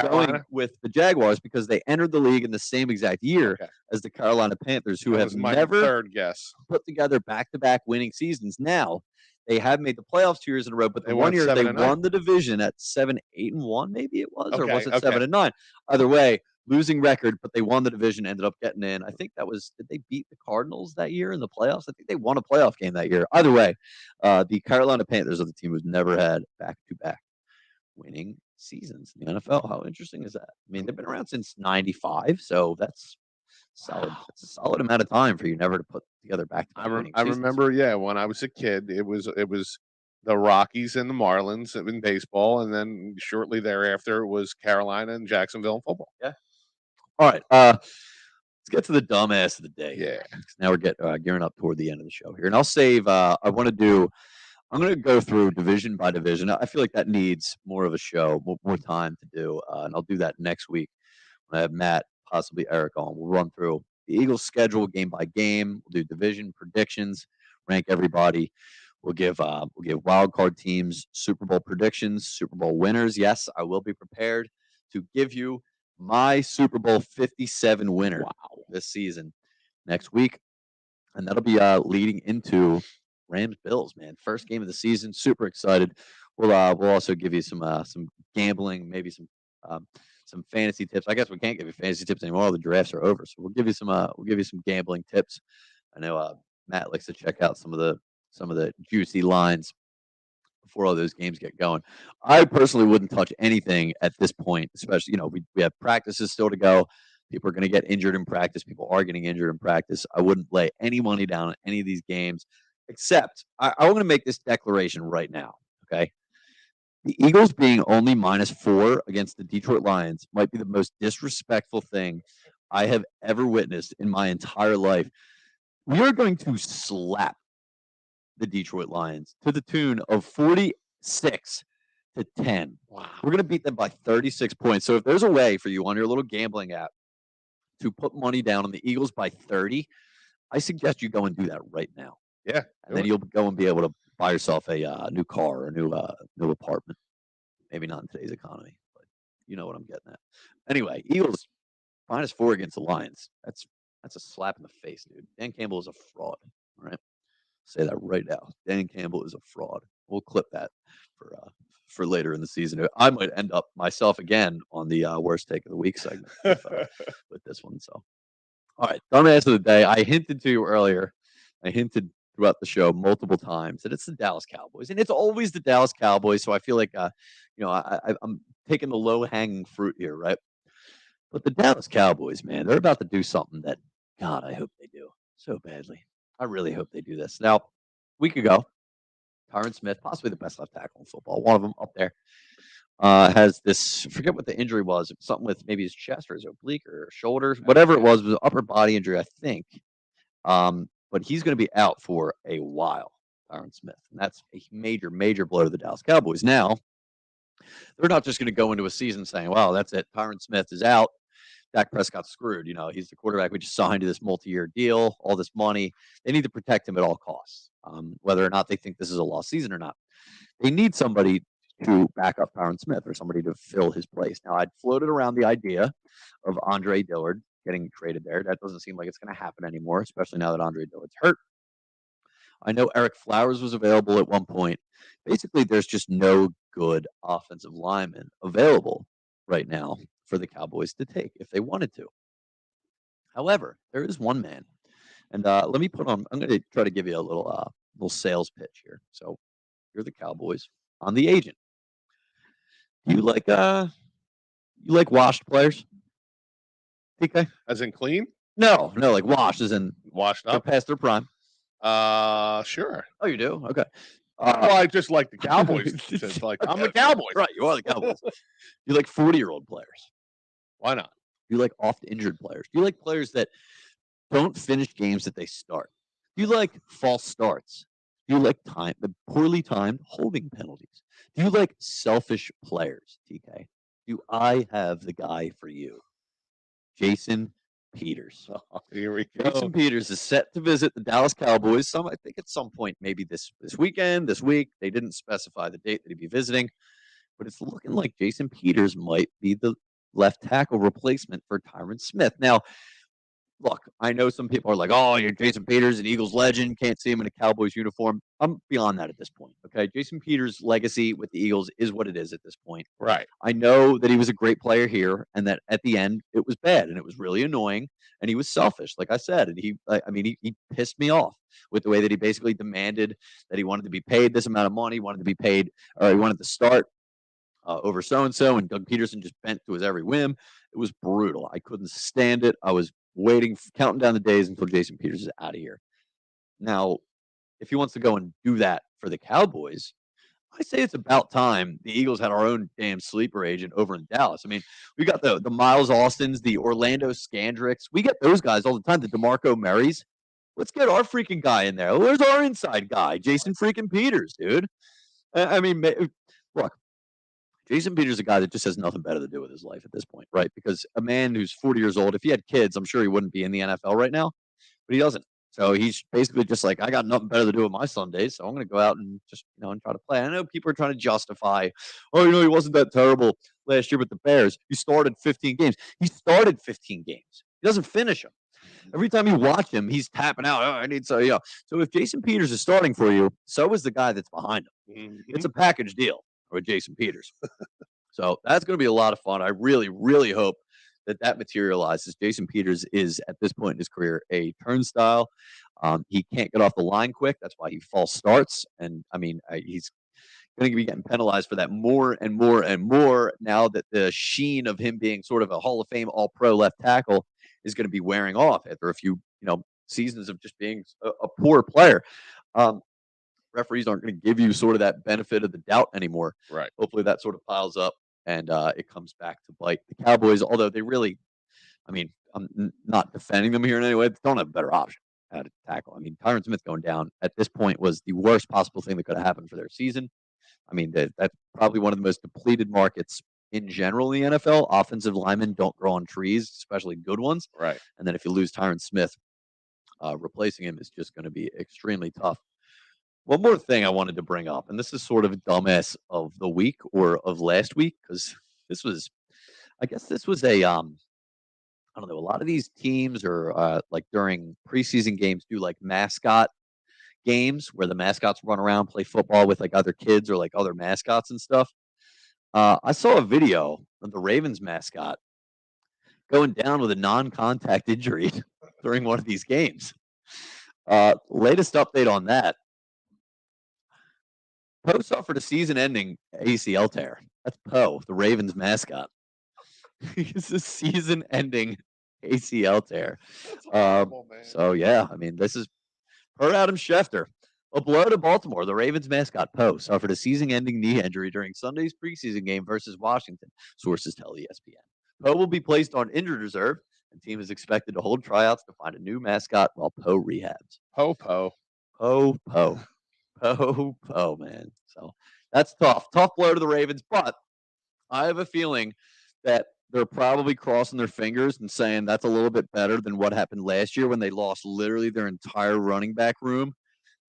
going with the Jaguars because they entered the league in the same exact year as the Carolina Panthers, who have never put together back-to-back winning seasons. Now, they have made the playoffs 2 years in a row, but the 1 year they won the division at 7-8-1, maybe it was, or was it 7-9? Either way, losing record, but they won the division, ended up getting in. I think did they beat the Cardinals that year in the playoffs? I think they won a playoff game that year. Either way, the Carolina Panthers are the team who's never had back-to-back winning seasons in the NFL. How interesting is that? I mean, they've been around since 95, so that's solid. That's a solid amount of time for you never to put together back-to-back winning seasons. Remember, when I was a kid, it was the Rockies and the Marlins in baseball, and then shortly thereafter it was Carolina and Jacksonville in football. Yeah. All right. get to the dumbass of the day. Yeah. Now we're gearing up toward the end of the show here, and I'll save. I'm going to go through division by division. I feel like that needs more of a show, more time to do, and I'll do that next week when I have Matt, possibly Eric on. We'll run through the Eagles' schedule game by game. We'll do division predictions, rank everybody. We'll give wild card teams Super Bowl predictions, Super Bowl winners. Yes, I will be prepared to give you my Super Bowl 57 winner this season next week, and that'll be leading into Rams Bills, man. First game of the season. Super excited. We'll also give you some gambling, maybe some fantasy tips. I guess we can't give you fantasy tips anymore. All the drafts are over, so we'll give you some gambling tips. I know Matt likes to check out some of the juicy lines before all those games get going. I personally wouldn't touch anything at this point, especially, we have practices still to go. People are going to get injured in practice. People are getting injured in practice. I wouldn't lay any money down on any of these games, except I want to make this declaration right now, okay? The Eagles being only -4 against the Detroit Lions might be the most disrespectful thing I have ever witnessed in my entire life. We are going to slap the Detroit Lions to the tune of 46-10. Wow. We're going to beat them by 36 points. So if there's a way for you on your little gambling app to put money down on the Eagles by 30, I suggest you go and do that right now. Yeah. And then you'll go and be able to buy yourself a new car or a new apartment. Maybe not in today's economy, but you know what I'm getting at. Anyway, Eagles -4 against the Lions. That's a slap in the face, dude. Dan Campbell is a fraud. All right. Say that right now. Dan Campbell is a fraud. We'll clip that for later in the season. I might end up myself again on the worst take of the week segment with this one. So, all right, dumbass of the day. I hinted to you earlier. I hinted throughout the show multiple times that it's the Dallas Cowboys, and it's always the Dallas Cowboys. So I feel like I'm taking the low hanging fruit here, right? But the Dallas Cowboys, man, they're about to do something that, God, I hope they do so badly. I really hope they do this. Now, a week ago, Tyron Smith, possibly the best left tackle in football, one of them up there, has this, forget what the injury was, something with maybe his chest or his oblique or shoulders, whatever it was an upper body injury, I think. But he's going to be out for a while, Tyron Smith. And that's a major, major blow to the Dallas Cowboys. Now, they're not just going to go into a season saying, wow, that's it. Tyron Smith is out. Dak Prescott's screwed. He's the quarterback we just signed to this multi-year deal, all this money. They need to protect him at all costs, whether or not they think this is a lost season or not. They need somebody to back up Tyron Smith or somebody to fill his place. Now, I'd floated around the idea of Andre Dillard getting traded there. That doesn't seem like it's going to happen anymore, especially now that Andre Dillard's hurt. I know Eric Flowers was available at one point. Basically, there's just no good offensive lineman available right now for the Cowboys to take if they wanted to. However, there is one man, and let me put on. I'm going to try to give you a little sales pitch here. So you're the Cowboys. I'm the agent. Do you like washed players? TK? As in clean? No, like washed, as in washed up past their prime. Sure. Oh, you do? Okay. Well, I just like the Cowboys. I'm the Cowboys. Right, you are the Cowboys. You like 40-year-old players. Why not? You like oft-injured players. Do you like players that don't finish games that they start? Do you like false starts? Do you like poorly timed holding penalties? Do you like selfish players, TK? Do I have the guy for you? Jason Peters. Here we go. Jason Peters is set to visit the Dallas Cowboys. I think at some point, maybe this weekend, this week. They didn't specify the date that he'd be visiting, but it's looking like Jason Peters might be the left tackle replacement for Tyron Smith. Now, look, I know some people are like, oh, you're Jason Peters, an Eagles legend. Can't see him in a Cowboys uniform. I'm beyond that at this point, okay? Jason Peters' legacy with the Eagles is what it is at this point. Right. I know that he was a great player here and that at the end it was bad and it was really annoying and he was selfish, like I said. And he pissed me off with the way that he basically demanded that he wanted to be paid this amount of money, wanted to be paid, or he wanted to start over so-and-so, and Doug Peterson just bent to his every whim. It was brutal. I couldn't stand it. I was counting down the days until Jason Peters is out of here. Now, if he wants to go and do that for the Cowboys, I say it's about time the Eagles had our own damn sleeper agent over in Dallas. I mean, we got the Miles Austins, the Orlando Scandricks. We get those guys all the time, the DeMarco Marys. Let's get our freaking guy in there. Where's our inside guy? Jason freaking Peters, dude. I mean, look, Jason Peters is a guy that just has nothing better to do with his life at this point, right? Because a man who's 40 years old, if he had kids, I'm sure he wouldn't be in the NFL right now, but he doesn't. So he's basically just like, I got nothing better to do with my Sundays, so I'm going to go out and just, and try to play. I know people are trying to justify, he wasn't that terrible last year with the Bears. He started 15 games. He started 15 games. He doesn't finish them. Every time you watch him, he's tapping out. I need so So if Jason Peters is starting for you, so is the guy that's behind him. Mm-hmm. It's a package deal with Jason Peters. So that's going to be a lot of fun. I really, really hope that materializes. Jason Peters is, at this point in his career, a turnstile. He can't get off the line quick. That's why he false starts. And, I mean, he's going to be getting penalized for that more and more and more now that the sheen of him being sort of a Hall of Fame all-pro left tackle is going to be wearing off after a few, seasons of just being a poor player. Referees aren't going to give you sort of that benefit of the doubt anymore. Right. Hopefully that sort of piles up and it comes back to bite the Cowboys, although they really, I'm not defending them here in any way. They don't have a better option how to tackle. I mean, Tyron Smith going down at this point was the worst possible thing that could have happened for their season. I mean, that's probably one of the most depleted markets in general in the NFL. Offensive linemen don't grow on trees, especially good ones. Right. And then if you lose Tyron Smith, replacing him is just going to be extremely tough. One more thing I wanted to bring up, and this is sort of a dumbass of the week or of last week, because this was a, I don't know, a lot of these teams are like during preseason games do like mascot games where the mascots run around, play football with like other kids or like other mascots and stuff. I saw a video of the Ravens mascot going down with a non-contact injury during one of these games. Latest update on that. Poe suffered a season-ending ACL tear. That's Poe, the Ravens mascot. It's a season-ending ACL tear. That's horrible, man. So, yeah, I mean, this is per Adam Schefter. A blow to Baltimore. The Ravens mascot, Poe, suffered a season-ending knee injury during Sunday's preseason game versus Washington, sources tell ESPN. Poe will be placed on injured reserve, and team is expected to hold tryouts to find a new mascot while Poe rehabs. Poe, man. So that's tough. Tough blow to the Ravens, but I have a feeling that they're probably crossing their fingers and saying that's a little bit better than what happened last year when they lost literally their entire running back room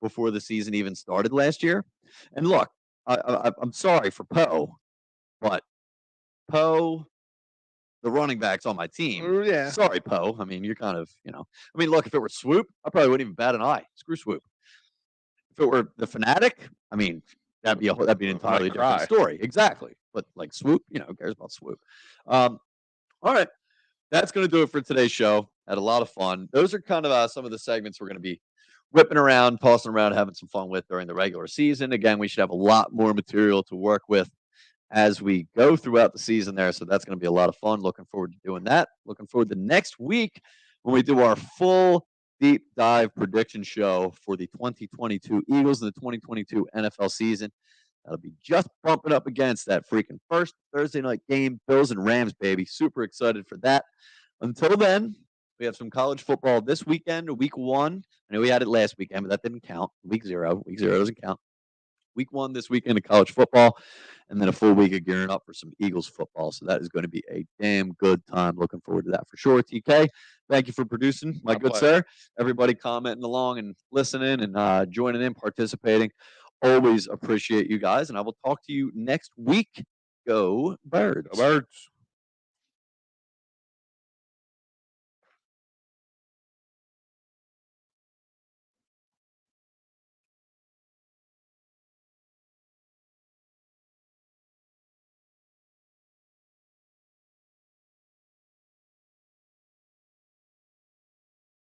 before the season even started last year. And look, I'm sorry for Poe, but Poe, the running back's on my team. Yeah. Sorry, Poe. I mean, you're kind of, look, if it were Swoop, I probably wouldn't even bat an eye. Screw Swoop. If it were the Fanatic, I mean, that'd be an entirely different story. Exactly. But like Swoop, who cares about Swoop? All right. That's going to do it for today's show. Had a lot of fun. Those are kind of some of the segments we're going to be whipping around, tossing around, having some fun with during the regular season. Again, we should have a lot more material to work with as we go throughout the season there. So that's going to be a lot of fun. Looking forward to doing that. Looking forward to next week when we do our full deep dive prediction show for the 2022 Eagles and the 2022 NFL season. That'll be just bumping up against that freaking first Thursday night game, Bills and Rams, baby. Super excited for that. Until then, we have some college football this weekend, week 1. I know we had it last weekend, but that didn't count. Week 0 doesn't count. Week 1 this weekend of college football, and then a full week of gearing up for some Eagles football. So that is going to be a damn good time. Looking forward to that for sure. TK, thank you for producing, my good sir. Everybody commenting along and listening and joining in, participating. Always appreciate you guys, and I will talk to you next week. Go Birds. Go Birds.